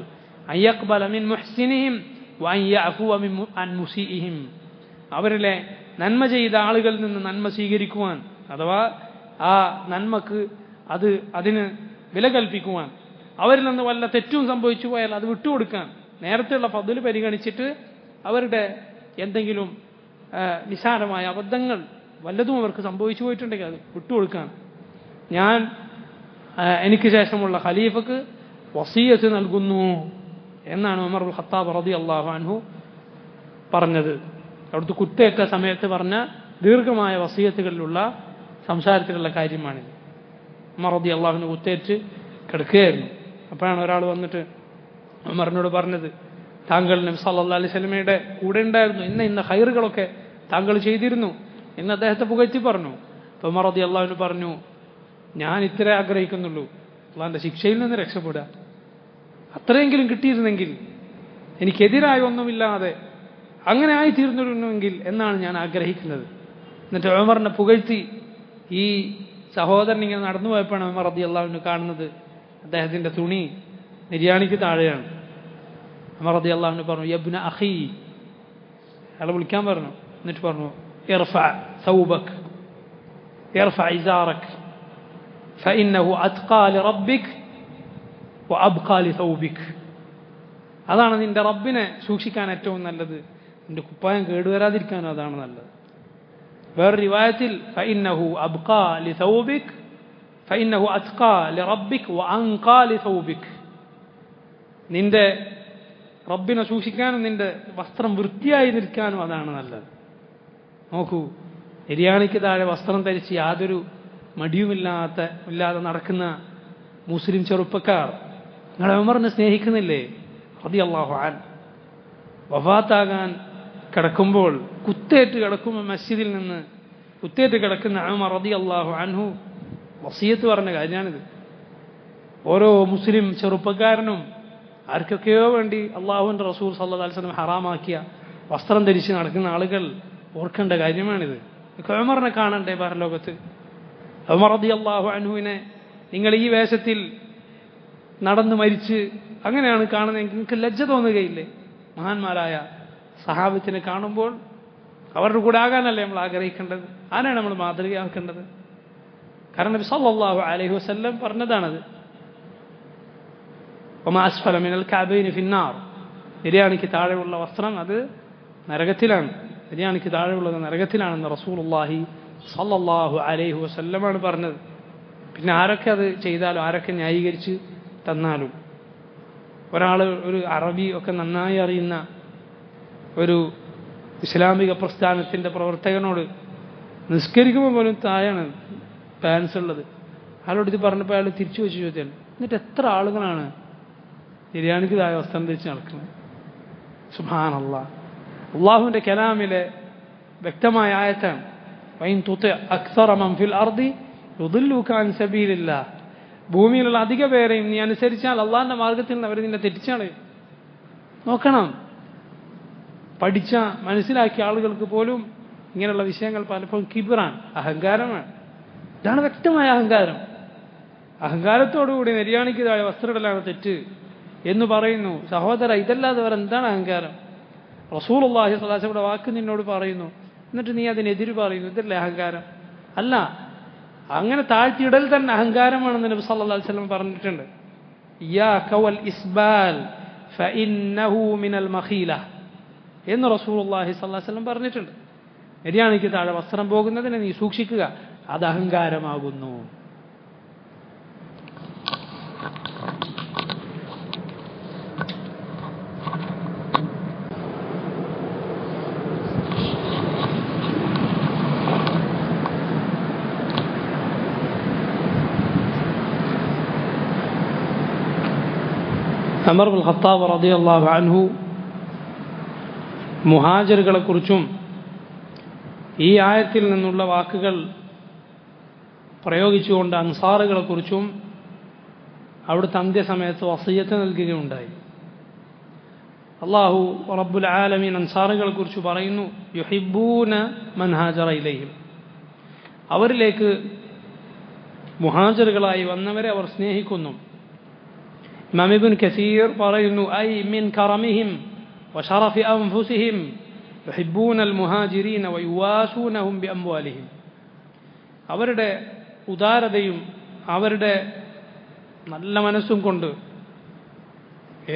അയ്യഖ്ബല മിൻ മുഹ്സിനിഹിം വഅൻ യഅഫുവ മിൻ അൻ മുസീഇഹിം, അവരിലെ നന്മ ചെയ്ത ആളുകളിൽ നിന്ന് നന്മ സ്വീകരിക്കുവാൻ, അഥവാ ആ നന്മക്ക് അതിന് വില കൽപ്പിക്കുവാൻ, അവരിൽ നിന്ന് വല്ല തെറ്റും സംഭവിച്ചു പോയാൽ അത് വിട്ടുകൊടുക്കാൻ, നേരത്തെയുള്ള ഫദ്ൽ പരിഗണിച്ചിട്ട് അവരുടെ എന്തെങ്കിലും നിസാരമായ അബദ്ധങ്ങൾ വല്ലതും അവർക്ക് സംഭവിച്ചു പോയിട്ടുണ്ടെങ്കിൽ അത് വിട്ടുകൊടുക്കാൻ ഞാൻ എനിക്ക് ശേഷമുള്ള ഖലീഫക്ക് വസിയത്ത് നൽകുന്നു എന്നാണ് ഉമർ ഇബ്നുൽ ഖത്താബ് റളിയല്ലാഹു അൻഹു പറഞ്ഞത്. അവിടുത്തെ കുത്തേറ്റ സമയത്ത് പറഞ്ഞ ദീർഘമായ വസിയത്തുകളിലുള്ള സംസാരത്തിലുള്ള കാര്യമാണിത്. ഉമർ റളിയല്ലാഹു അൻഹു കുത്തേറ്റ് കിടക്കുകയായിരുന്നു. അപ്പോഴാണ് ഒരാൾ വന്നിട്ട് ഉമറിനോട് പറഞ്ഞത്, താങ്കൾ നബി സല്ലല്ലാഹു അലൈഹി വസല്ലമയുടെ കൂടെ ഉണ്ടായിരുന്നു, ഇന്ന ഖൈറുകളൊക്കെ താങ്കൾ ചെയ്തിരുന്നു എന്ന് അദ്ദേഹത്തെ പുകഴ്ത്തി പറഞ്ഞു. അപ്പോൾ ഉമർ റളിയല്ലാഹു അൻഹു പറഞ്ഞു, ഞാൻ ഇത്ര ആഗ്രഹിക്കുന്നുള്ളൂ, അള്ളാഹിന്റെ ശിക്ഷയിൽ നിന്ന് രക്ഷപ്പെടുക, അത്രയെങ്കിലും കിട്ടിയിരുന്നെങ്കിൽ, എനിക്കെതിരായ ഒന്നുമില്ലാതെ അങ്ങനെ ആയിത്തീർന്നിരുന്നുവെങ്കിൽ എന്നാണ് ഞാൻ ആഗ്രഹിക്കുന്നത്. എന്നിട്ട് ഉമറിനെ പുകഴ്ത്തി ഈ സഹോദരൻ ഇങ്ങനെ നടന്നു പോയപ്പോഴാണ് ഉമർ റളിയല്ലാഹു അൻഹു കാണുന്നത് അദ്ദേഹത്തിന്റെ തുണി നിര്യാണിക്ക് താഴെയാണ്. ഉമർ റളിയല്ലാഹു അൻഹു പറഞ്ഞു, യബ്ന അഖീ, അയാളെ വിളിക്കാൻ പറഞ്ഞു. എന്നിട്ട് പറഞ്ഞു, ഇർഫഅ സൗബക് ഇർഫഅ ഇസാറക് ഫഇന്നഹു അത്ഖാ ലിറബ്ബിക് വഅബ്ഖാ ലിസൗബിക്, അതാണ് നിന്റെ റബ്ബിനെ സൂക്ഷിക്കാൻ ഏറ്റവും നല്ലത്, നിന്റെ കുപ്പായം കേടുവരാതിരിക്കാനും അതാണ് നല്ലത്. വേറെ റിവായത്തിൽ ഫഇന്നഹു അബ്ഖാ ലിസൗബിക് ഫഇന്നഹു അത്ഖാ ലിറബ്ബിക് വഅൻഖാ ലിസൗബിക്, നിന്റെ റബ്ബിനെ സൂക്ഷിക്കാനും നിന്റെ വസ്ത്രം വൃത്തിയായി നിൽക്കാനും അതാണ് നല്ലത്. നോക്കൂ, നിര്യാണിക്ക് താഴെ വസ്ത്രം ധരിച്ച് യാതൊരു മടിയുമില്ലാതെ നടക്കുന്ന മുസ്ലിം ചെറുപ്പക്കാർ നിങ്ങളെ ഉമറിനെ സ്നേഹിക്കുന്നില്ലേ? റളിയല്ലാഹു അൻഹു വഫാത്താകാൻ കിടക്കുമ്പോൾ, കുത്തേറ്റ് കിടക്കുമ്പോൾ മസ്ജിദിൽ നിന്ന് കുത്തേറ്റ് കിടക്കുന്ന ഉമർ റളിയല്ലാഹു അൻഹു വസിയത്ത് പറഞ്ഞ കാര്യമാണിത്. ഓരോ മുസ്ലിം ചെറുപ്പക്കാരനും ആർക്കൊക്കെയോ വേണ്ടി അള്ളാഹുവിൻ്റെ റസൂൽ സല്ലല്ലാഹു അലൈഹി വസല്ലം ഹറാമാക്കിയ വസ്ത്രം ധരിച്ച് നടക്കുന്ന ആളുകൾ ഓർക്കേണ്ട കാര്യമാണിത്. ഉമറിനെ കാണണ്ടേ പരലോകത്ത്? ഉമർ റളിയല്ലാഹു അൻഹുവിനെ നിങ്ങൾ ഈ വേഷത്തിൽ നടന്ന് മരിച്ച് അങ്ങനെയാണ് കാണുന്നതെങ്കിൽ നിങ്ങൾക്ക് ലജ്ജ തോന്നുകയില്ലേ? മഹാന്മാരായ സഹാബത്തിനെ കാണുമ്പോൾ അവരുടെ കൂടെ ആകാനല്ലേ നമ്മൾ ആഗ്രഹിക്കേണ്ടത്? ആരാണ് നമ്മൾ മാതൃകയാക്കേണ്ടത്? കാരണം നബി സല്ലല്ലാഹു അലൈഹി വസല്ലം പറഞ്ഞതാണത്. വമാ അസ്ഫല മിനൽ കഅബൈനി ഫിന്നാർ, നിര്യാണിക്ക് താഴെയുള്ള വസ്ത്രം അത് നരകത്തിലാണ്, നിര്യാണിക്ക് താഴെയുള്ളത് നരകത്തിലാണെന്ന് റസൂലുള്ളാഹി സല്ലല്ലാഹു അലൈഹി വസല്ലമാണ് പറഞ്ഞത്. പിന്നെ ആരൊക്കെ അത് ചെയ്താലും ആരൊക്കെ ന്യായീകരിച്ച് തന്നാലും ഒരാൾ ഒരു അറബി ഒക്കെ നന്നായി അറിയുന്ന ഒരു ഇസ്ലാമിക പ്രസ്ഥാനത്തിൻ്റെ പ്രവർത്തകനോട് നിസ്കരിക്കുമ്പോൾ പോലും താഴെയാണ് പാൻസ് ഉള്ളത്, അയാളോട് ഇത് പറഞ്ഞപ്പോൾ അയാൾ തിരിച്ചു വെച്ച് ചോദിച്ചാൽ എന്നിട്ട് എത്ര ആളുകളാണ് ബിരിയാണിക്ക് താഴെ വസ്ത്രം ധരിച്ച് നടക്കുന്നത്? സുബ്ഹാനല്ലാഹ്. അള്ളാഹുവിൻ്റെ കലാമിലെ വ്യക്തമായ ആയത്താണ് വൈൻ തുതി അക്സറ മൻ ഫിൽ അർദി യുദില്ലുക അൻ സബീലില്ലാഹ്. ഭൂമിയിലുള്ള അധിക പേരെയും നീ അനുസരിച്ചാൽ അള്ളാഹിൻ്റെ മാർഗത്തിൽ നിന്ന് അവർ നിന്നെ തെറ്റിച്ചാണ്. നോക്കണം, പഠിച്ച മനസ്സിലാക്കിയ ആളുകൾക്ക് പോലും ഇങ്ങനെയുള്ള വിഷയങ്ങൾ പലപ്പോഴും കിബിറാണ്, അഹങ്കാരമാണ്. ഇതാണ് വ്യക്തമായ അഹങ്കാരം. അഹങ്കാരത്തോടുകൂടി നെര്യാണിക്ക് താഴെ വസ്ത്രമിടലാണ് തെറ്റ് എന്ന് പറയുന്നു. സഹോദര, ഇതല്ലാതെ വേറെ എന്താണ് അഹങ്കാരം? റസൂലുള്ളാഹി സ്വല്ലല്ലാഹു അലൈഹി വസല്ലം വാക്ക് നിന്നോട് പറയുന്നു, എന്നിട്ട് നീ അതിനെതിര് പറയുന്നു. ഇതല്ലേ അഹങ്കാരം? അല്ല, അങ്ങനെ താഴ്ത്തിയിടൽ തന്നെ അഹങ്കാരമാണെന്ന് നബി സല്ലല്ലാഹു അലൈഹി വസല്ലം പറഞ്ഞിട്ടുണ്ട്. ഇയ്യാക വൽ ഇസ്ബാൽ ഫഇന്നഹു മിനൽ മഖീല എന്ന് റസൂലുള്ളാഹി സ്വല്ലല്ലാഹു അലൈഹി വസല്ലം പറഞ്ഞിട്ടുണ്ട്. നെര്യാണിക്ക് താഴെ വസ്ത്രം പോകുന്നതിനെ നീ സൂക്ഷിക്കുക, അത് അഹങ്കാരമാകുന്നു. ഉമർ ഇബ്നുൽ ഖത്താബ് റളിയല്ലാഹു അൻഹു മുഹാജിറുകളെക്കുറിച്ചും ഈ ആയത്തിൽ നിന്നുള്ള വാക്കുകൾ പ്രയോഗിച്ചുകൊണ്ട് അൻസാറുകളെക്കുറിച്ചും അവിടുത്തെ അന്ത്യസമയത്ത് വസിയ്യത്ത് നൽകുകയുണ്ടായി. അല്ലാഹു റബ്ബുൽ ആലമീൻ അൻസാറുകളെക്കുറിച്ച് പറയുന്നു, യുഹിബ്ബൂന മൻ ഹാജറ ഇലൈഹിം, അവരിലേക്ക് മുഹാജിറുകളായി വന്നവരെ അവർ സ്നേഹിക്കുന്നു. ഇമാം ഇബ്നു കസീർ പറയുന്നു, ഐ മിൻ കറമിഹിം വശറഫി അൻഫുസിഹിം യുഹിബ്ബൂനൽ മുഹാജിരീന വയുവാസൂനഹും ബിഅംവാലിഹിം, അവരുടെ ഉദാരതയും അവരുടെ നല്ല മനസ്സും കൊണ്ട്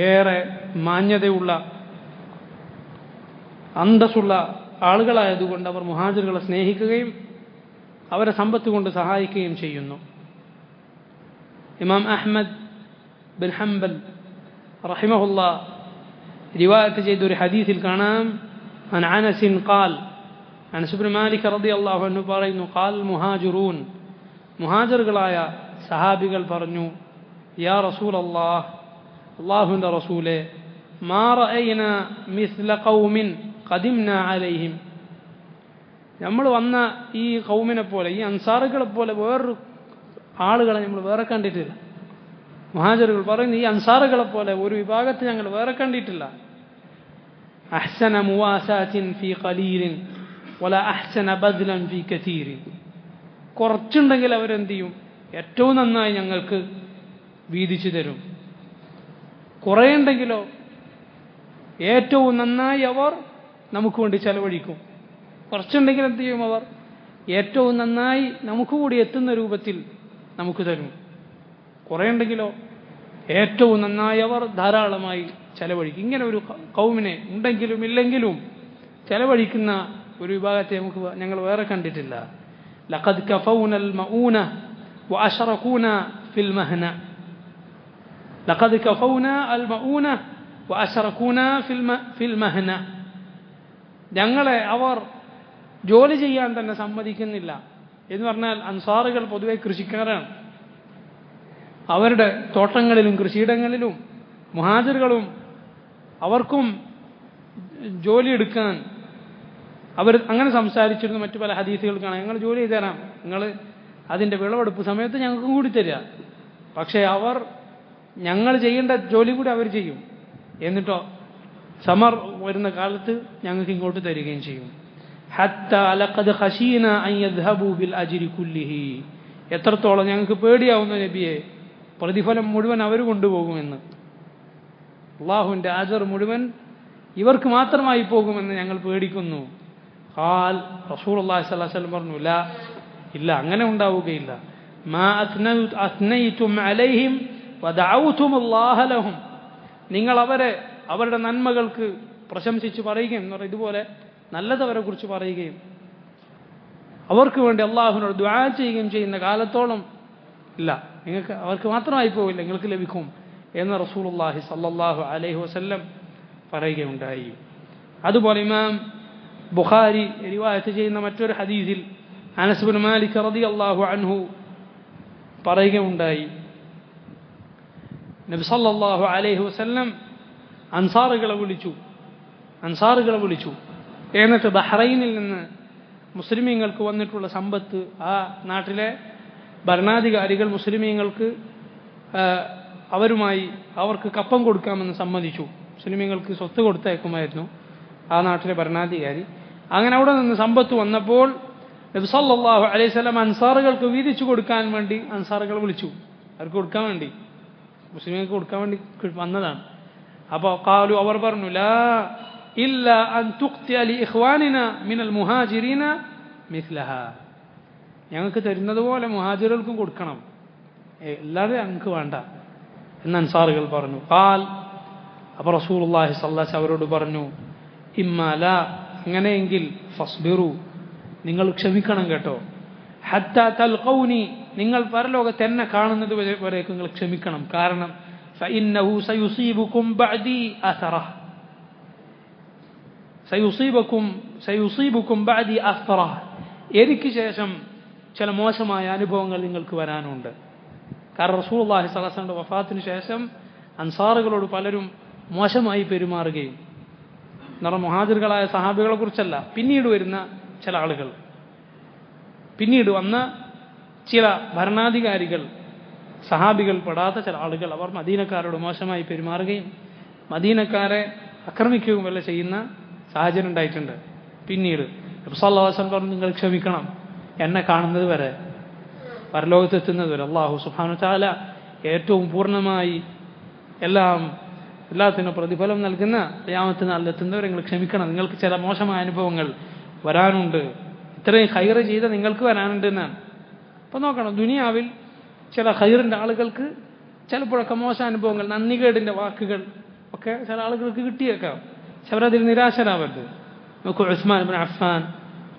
ഏറെ മാന്യതയുള്ള അന്തസ്സുള്ള ആളുകളായതുകൊണ്ട് അവർ മുഹാജിറുകളെ സ്നേഹിക്കുകയും അവരെ സമ്പത്ത് കൊണ്ട് സഹായിക്കുകയും ചെയ്യുന്നു. ഇമാം അഹ്മദ് ബിൻ ഹംബൽ റഹിമഹുല്ലാ റിവായത്ത് ചെയ്ത ഒരു ഹദീസിൽ കാണാം, അൻ അനസിൻ ഖാൽ, അനസ് ഇബ്നു മാലിക് റളിയല്ലാഹു അൻഹു പറയുന്നു, ഖാൽ മുഹാജിറൂൻ, മുഹാജിറുകളായ സഹാബികൾ പറഞ്ഞു, യാ റസൂലല്ലാഹ്, അല്ലാഹുവിൻ്റെ റസൂലേ, മാ റഅയ്ന മിസ്ല ഖൗമിൻ ഖദിംനാ അലൈഹിം, നമ്മൾ വന്ന ഈ ഖൗമിനെ പോലെ, ഈ അൻസാറുകളെ പോലെ വേറൊരു ആളുകളെ നമ്മൾ വേറെ കണ്ടിട്ടില്ല. മുഹാജിറുകൾ പറയുന്നു, ഈ അൻസാറുകളെ പോലെ ഒരു വിഭാഗത്തെ ഞങ്ങൾ വേറെ കണ്ടിട്ടില്ല. അഹ്സന മുവാസാത്തിൻ ഫീ ഖലീലിൻ വല അഹ്സന ബദ്ലൻ ഫീ കതീരിൻ, കുറച്ചുണ്ടെങ്കിൽ അവരെന്ത് ചെയ്യും? ഏറ്റവും നന്നായി ഞങ്ങൾക്ക് വീതിച്ചു തരും. കുറേ ഉണ്ടെങ്കിലോ ഏറ്റവും നന്നായി അവർ നമുക്ക് വേണ്ടി ചെലവഴിക്കും. കുറച്ചുണ്ടെങ്കിൽ എന്ത് ചെയ്യും? അവർ ഏറ്റവും നന്നായി നമുക്ക് കൂടി എത്തുന്ന രൂപത്തിൽ നമുക്ക് തരും. കുറേ ഉണ്ടെങ്കിലോ ഏറ്റവും നന്നായി അവർ ധാരാളമായി ചെലവഴിക്കും. ഇങ്ങനെ ഒരു ഖൗമിനെ ഉണ്ടെങ്കിലും ഇല്ലെങ്കിലും ചെലവഴിക്കുന്ന ഒരു വിഭാഗത്തെ ഞങ്ങൾ വേറെ കണ്ടിട്ടില്ല. ലഖദ് കഫൗനൽ മഊന വഅശറകൂന ഫിൽ മഹന, ലഖദ് കഫൗന അൽ മഊന വഅശറകൂന ഫിൽ മഹന, ഞങ്ങളെ അവർ ജോലി ചെയ്യാൻ തന്നെ സമ്മതിക്കുന്നില്ല എന്ന് പറഞ്ഞാൽ അൻസാറുകൾ പൊതുവെ കൃഷിക്കാരാണ്. അവരുടെ തോട്ടങ്ങളിലും കൃഷിയിടങ്ങളിലും മുഹാജിറുകളും അവർക്കും ജോലിയെടുക്കാൻ അവർ അങ്ങനെ സംസാരിച്ചിരുന്നു. മറ്റു പല ഹദീസുകൾ കാണാം, ഞങ്ങൾ ജോലി ചെയ്തു തരാം, നിങ്ങൾ അതിൻ്റെ വിളവെടുപ്പ് സമയത്ത് ഞങ്ങൾക്കും കൂടി തരിക. പക്ഷേ അവർ ഞങ്ങൾ ചെയ്യേണ്ട ജോലി കൂടി അവർ ചെയ്യും. എന്നിട്ടോ സമർ വരുന്ന കാലത്ത് ഞങ്ങൾക്ക് ഇങ്ങോട്ട് തരികയും ചെയ്യും. ഹത്താ ലഖദ് ഖശീന അൻ യദ്ഹബു ബിൽ അജ്രി കുല്ലിഹി, എത്രത്തോളം ഞങ്ങൾക്ക് പേടിയാവുന്ന നബിയെ, പ്രതിഫലം മുഴുവൻ അവർ കൊണ്ടുപോകുമെന്ന്, അള്ളാഹുവിൻ്റെ അജർ മുഴുവൻ ഇവർക്ക് മാത്രമായി പോകുമെന്ന് ഞങ്ങൾ പേടിക്കുന്നു. ഖാൽ, റസൂലുള്ളാഹി സ്വല്ലല്ലാഹു അലൈഹി വസല്ലം പറഞ്ഞു, ലാ, ഇല്ല, അങ്ങനെ ഉണ്ടാവുകയില്ല. മാ അത്നൈതും അലൈഹിം വദഅൗതുമുല്ലാഹ ലഹും, നിങ്ങൾ അവരുടെ നന്മകൾക്ക് പ്രശംസിച്ച് പറയുകയും എന്ന് പറയുന്നത് ഇതുപോലെ നല്ലതവരെ കുറിച്ച് പറയുകയും അവർക്ക് വേണ്ടി അള്ളാഹുവിനോട് ദുആ ചെയ്യുകയും ചെയ്യുന്ന കാലത്തോളം ഇല്ല, നിങ്ങൾക്ക് അവർക്ക് മാത്രമായി പോവില്ല, നിങ്ങൾക്ക് ലഭിക്കും എന്ന് റസൂലുള്ളാഹി സ്വല്ലല്ലാഹു അലൈഹി വസല്ലം പറയുകയുണ്ടായി. അതുപോലെ ഇമാം ബുഖാരി റിവായത്ത് ചെയ്യുന്ന മറ്റൊരു ഹദീസിൽ അനസ് ഇബ്നു മാലിക് റളിയല്ലാഹു അൻഹു പറയുകയുണ്ടായി, നബി സല്ലല്ലാഹു അലൈഹി വസല്ലം അൻസാറുകളെ വിളിച്ചു. എന്നിട്ട് ബഹ്റൈനിൽ നിന്ന് മുസ്ലിമീങ്ങൾക്ക് വന്നിട്ടുള്ള സമ്പത്ത് ആ നാട്ടിലെ ഭരണാധികാരികൾ മുസ്ലിമീങ്ങൾക്ക് അവർക്ക് കപ്പം കൊടുക്കാമെന്ന് സമ്മതിച്ചു. മുസ്ലിമീങ്ങൾക്ക് സ്വത്ത് കൊടുത്തയക്കുമായിരുന്നു ആ നാട്ടിലെ ഭരണാധികാരി. അങ്ങനെ അവിടെ നിന്ന് സമ്പത്ത് വന്നപ്പോൾ നബി സല്ലല്ലാഹു അലൈഹി വസല്ലം അൻസാറുകൾക്ക് വീതിച്ചു കൊടുക്കാൻ വേണ്ടി അൻസാറുകൾ വിളിച്ചു. അവർക്ക് കൊടുക്കാൻ വേണ്ടി, മുസ്ലിങ്ങൾക്ക് കൊടുക്കാൻ വേണ്ടി വന്നതാണ്. അപ്പോൾ ഖാലു, അവർ പറഞ്ഞു, ലാ ഇല്ല അൻ തുഖ്തിഅ ലി ഇഖ്വാനിന മിനൽ മുഹാജിരീന മിസ്ലഹാ, ഞങ്ങൾക്ക് തരുന്നത് പോലെ മുഹാജിറുകൾക്കും കൊടുക്കണം, അല്ലാതെ ഞങ്ങൾക്ക് വേണ്ട എന്ന് അൻസാറുകൾ പറഞ്ഞു. ഖാൽ, അപ്പോൾ റസൂലുള്ളാഹി സ്വല്ലല്ലാഹു അലൈഹി വസല്ലം അവരോട് പറഞ്ഞു, ഇമ്മാ ലാ, അങ്ങനെയെങ്കിൽ ഫസ്ബിറു, നിങ്ങൾ ക്ഷമിക്കണം കേട്ടോ, ഹത്താ തൽഖൗനി, നിങ്ങൾ പരലോകത്ത് എന്നെ കാണുന്നത് വരേക്കും നിങ്ങൾ ക്ഷമിക്കണം. കാരണം ഫഇന്നഹു സയുസീബുക്കും ബഅദി അസറഹ്, സയുസീബുക്കും ബഅദി അസ്റഹ്, എനിക്ക് ശേഷം ചില മോശമായ അനുഭവങ്ങൾ നിങ്ങൾക്ക് വരാനുണ്ട്. കാരണം റസൂലുള്ളാഹി സ്വല്ലല്ലാഹു അലൈഹി വസല്ലം വഫാത്തിന് ശേഷം അൻസാറുകളോട് പലരും മോശമായി പെരുമാറുകയും, എന്നാൽ മുഹാജിറുകളായ സഹാബികളെ കുറിച്ചല്ല, പിന്നീട് വരുന്ന ചില ആളുകൾ, പിന്നീട് വന്ന ചില ഭരണാധികാരികൾ, സഹാബികൾ പെടാത്ത ചില ആളുകൾ, അവർ മദീനക്കാരോട് മോശമായി പെരുമാറുകയും മദീനക്കാരെ ആക്രമിക്കുകയും വല്ല ചെയ്യുന്ന സാഹചര്യം ഉണ്ടായിട്ടുണ്ട്. പിന്നീട് നബി സല്ലല്ലാഹു അലൈഹി വസല്ലം പറഞ്ഞു, നിങ്ങൾ ക്ഷമിക്കണം, എന്നെ കാണുന്നത് വരെ, പരലോകത്തെത്തുന്നത് വരെ. അല്ലാഹു സുബ്ഹാനഹു വ തആല ഏറ്റവും പൂർണ്ണമായി എല്ലാത്തിനും പ്രതിഫലം നൽകുന്ന ഖിയാമത്ത് നാളിലെത്തുന്നവരെ നിങ്ങൾ ക്ഷമിക്കണം, നിങ്ങൾക്ക് ചില മോശമായ അനുഭവങ്ങൾ വരാനുണ്ട്, ഇത്രയും ഖൈറ് ചെയ്ത നിങ്ങൾക്ക് വരാനുണ്ട് എന്നാണ്. അപ്പോൾ നോക്കണം, ദുനിയാവിൽ ചില ഖൈറിൻ്റെ ആളുകൾക്ക് ചിലപ്പോഴൊക്കെ മോശ അനുഭവങ്ങൾ, നന്ദികേടിൻ്റെ വാക്കുകൾ ഒക്കെ ചില ആളുകൾക്ക് കിട്ടിയേക്കാം. പക്ഷെ അവരതിൽ നിരാശരാവരുത്. നോക്കൂ, ഉസ്മാൻ ഇബ്നു അഫ്ഫാൻ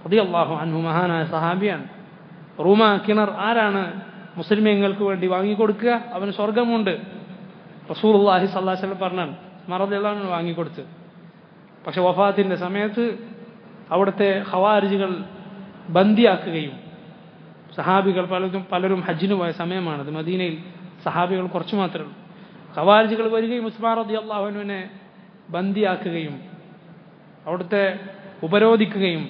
റളിയല്ലാഹു അൻഹു മഹാനായ സഹാബിയാണ്. റൂമ കിണർ ആരാണ് മുസ്ലിമീങ്ങൾക്ക് വേണ്ടി വാങ്ങിക്കൊടുക്കുക? അവന് സ്വർഗമുണ്ട്. റസൂലുള്ളാഹി സ്വല്ലല്ലാഹു അലൈഹി വസല്ലം പറഞ്ഞാൽ ഉസ്മാൻ റളിയല്ലാഹു അൻഹു വാങ്ങിക്കൊടുത്ത്. പക്ഷെ വഫാത്തിൻ്റെ സമയത്ത് അവിടുത്തെ ഖവാരിജികൾ ബന്ദിയാക്കുകയും, സഹാബികൾ പലരും ഹജ്ജിന് പോയ സമയമാണത്, മദീനയിൽ സഹാബികൾ കുറച്ച് മാത്രമേ ഉള്ളൂ. ഖവാരിജികൾ വരികയും ഉസ്മാൻ റളിയല്ലാഹു അൻഹുവിനെ ബന്ദിയാക്കുകയും അവിടുത്തെ ഉപരോധിക്കുകയും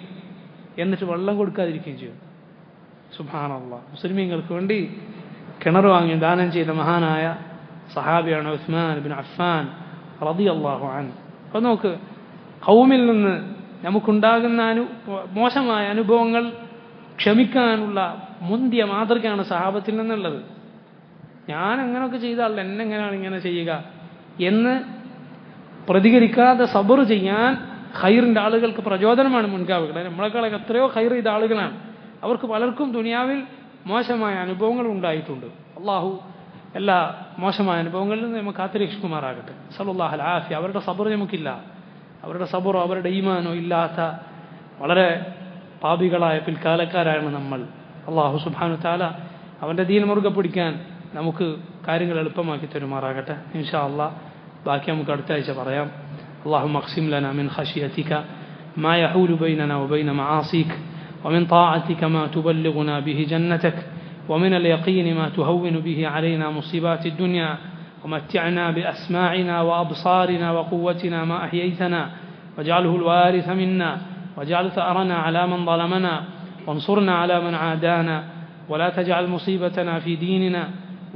എന്നിട്ട് വെള്ളം കൊടുക്കാതിരിക്കുകയും ചെയ്തു. സുബ്ഹാനല്ലാഹ്, മുസ്ലിമീങ്ങൾക്ക് വേണ്ടി കിണർ വാങ്ങി ദാനം ചെയ്ത മഹാനായ സഹാബിയാണ് ഉസ്മാൻ ഇബ്നു അഫ്ഫാൻ റളിയല്ലാഹു അൻഹു. അപ്പോൾ നോക്ക്, ഖൗമിൽ നിന്ന് നമുക്കുണ്ടാകുന്ന മോശമായ അനുഭവങ്ങൾ ക്ഷമിക്കാനുള്ള മുന്തിയ മാതൃകയാണ് സഹാബത്തിൽ നിന്നുള്ളത്. ഞാൻ അങ്ങനെയൊക്കെ ചെയ്താൽ എന്നെങ്ങനെയാണ് ഇങ്ങനെ ചെയ്യുക എന്ന് പ്രതികരിക്കാതെ സബർ ചെയ്യാൻ ഖൈറിൻ്റെ ആളുകൾക്ക് പ്രചോദനമാണ് മുൻഗാമികൾ. നമ്മളെക്കാളൊക്കെ എത്രയോ ഖൈർ ചെയ്ത ആളുകളാണ്. അവർക്ക് പലർക്കും ദുനിയാവിൽ മോശമായ അനുഭവങ്ങൾ ഉണ്ടായിട്ടുണ്ട്. അള്ളാഹു എല്ലാ മോശമായ അനുഭവങ്ങളിൽ നിന്ന് നമുക്ക് കാത്തുരക്ഷിക്കുമാറാകട്ടെ. സല്ലല്ലാഹു അലൈഹി ആഫിയ. അവരുടെ സബർ നമുക്കില്ല, അവരുടെ സബറോ അവരുടെ ഈമാനോ ഇല്ലാത്ത വളരെ പാപികളായ പിൽക്കാലക്കാരാണ് നമ്മൾ. അള്ളാഹു സുബ്ഹാനഹു തആല അവൻ്റെ ദീൻ മുറുകെ പിടിക്കാൻ നമുക്ക് കാര്യങ്ങൾ എളുപ്പമാക്കി തരുമാറാകട്ടെ. ഇൻഷാ അല്ലാഹ് ബാക്കി നമുക്ക് അടുത്ത ആഴ്ച പറയാം. اللهم اقسم لنا من خشيتك ما يحول بيننا وبين معاصيك ومن طاعتك ما تبلغنا به جنتك ومن اليقين ما تهون به علينا مصيبات الدنيا ومتعنا بأسماعنا وأبصارنا وقوتنا ما أحييتنا واجعله الوارث منا واجعل ثأرنا على من ظلمنا وانصرنا على من عادانا ولا تجعل مصيبتنا في ديننا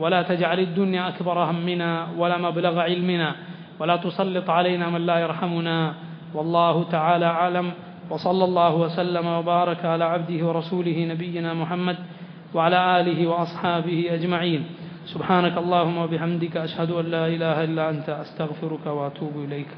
ولا تجعل الدنيا أكبر همنا ولا مبلغ علمنا ولا تسلط علينا من لا يرحمنا والله تعالى أعلم وصلى الله وسلم وبارك على عبده ورسوله نبينا محمد وعلى آله وأصحابه أجمعين. سبحانك اللهم وبحمدك أشهد أن لا إله إلا أنت أستغفرك وأتوب إليك.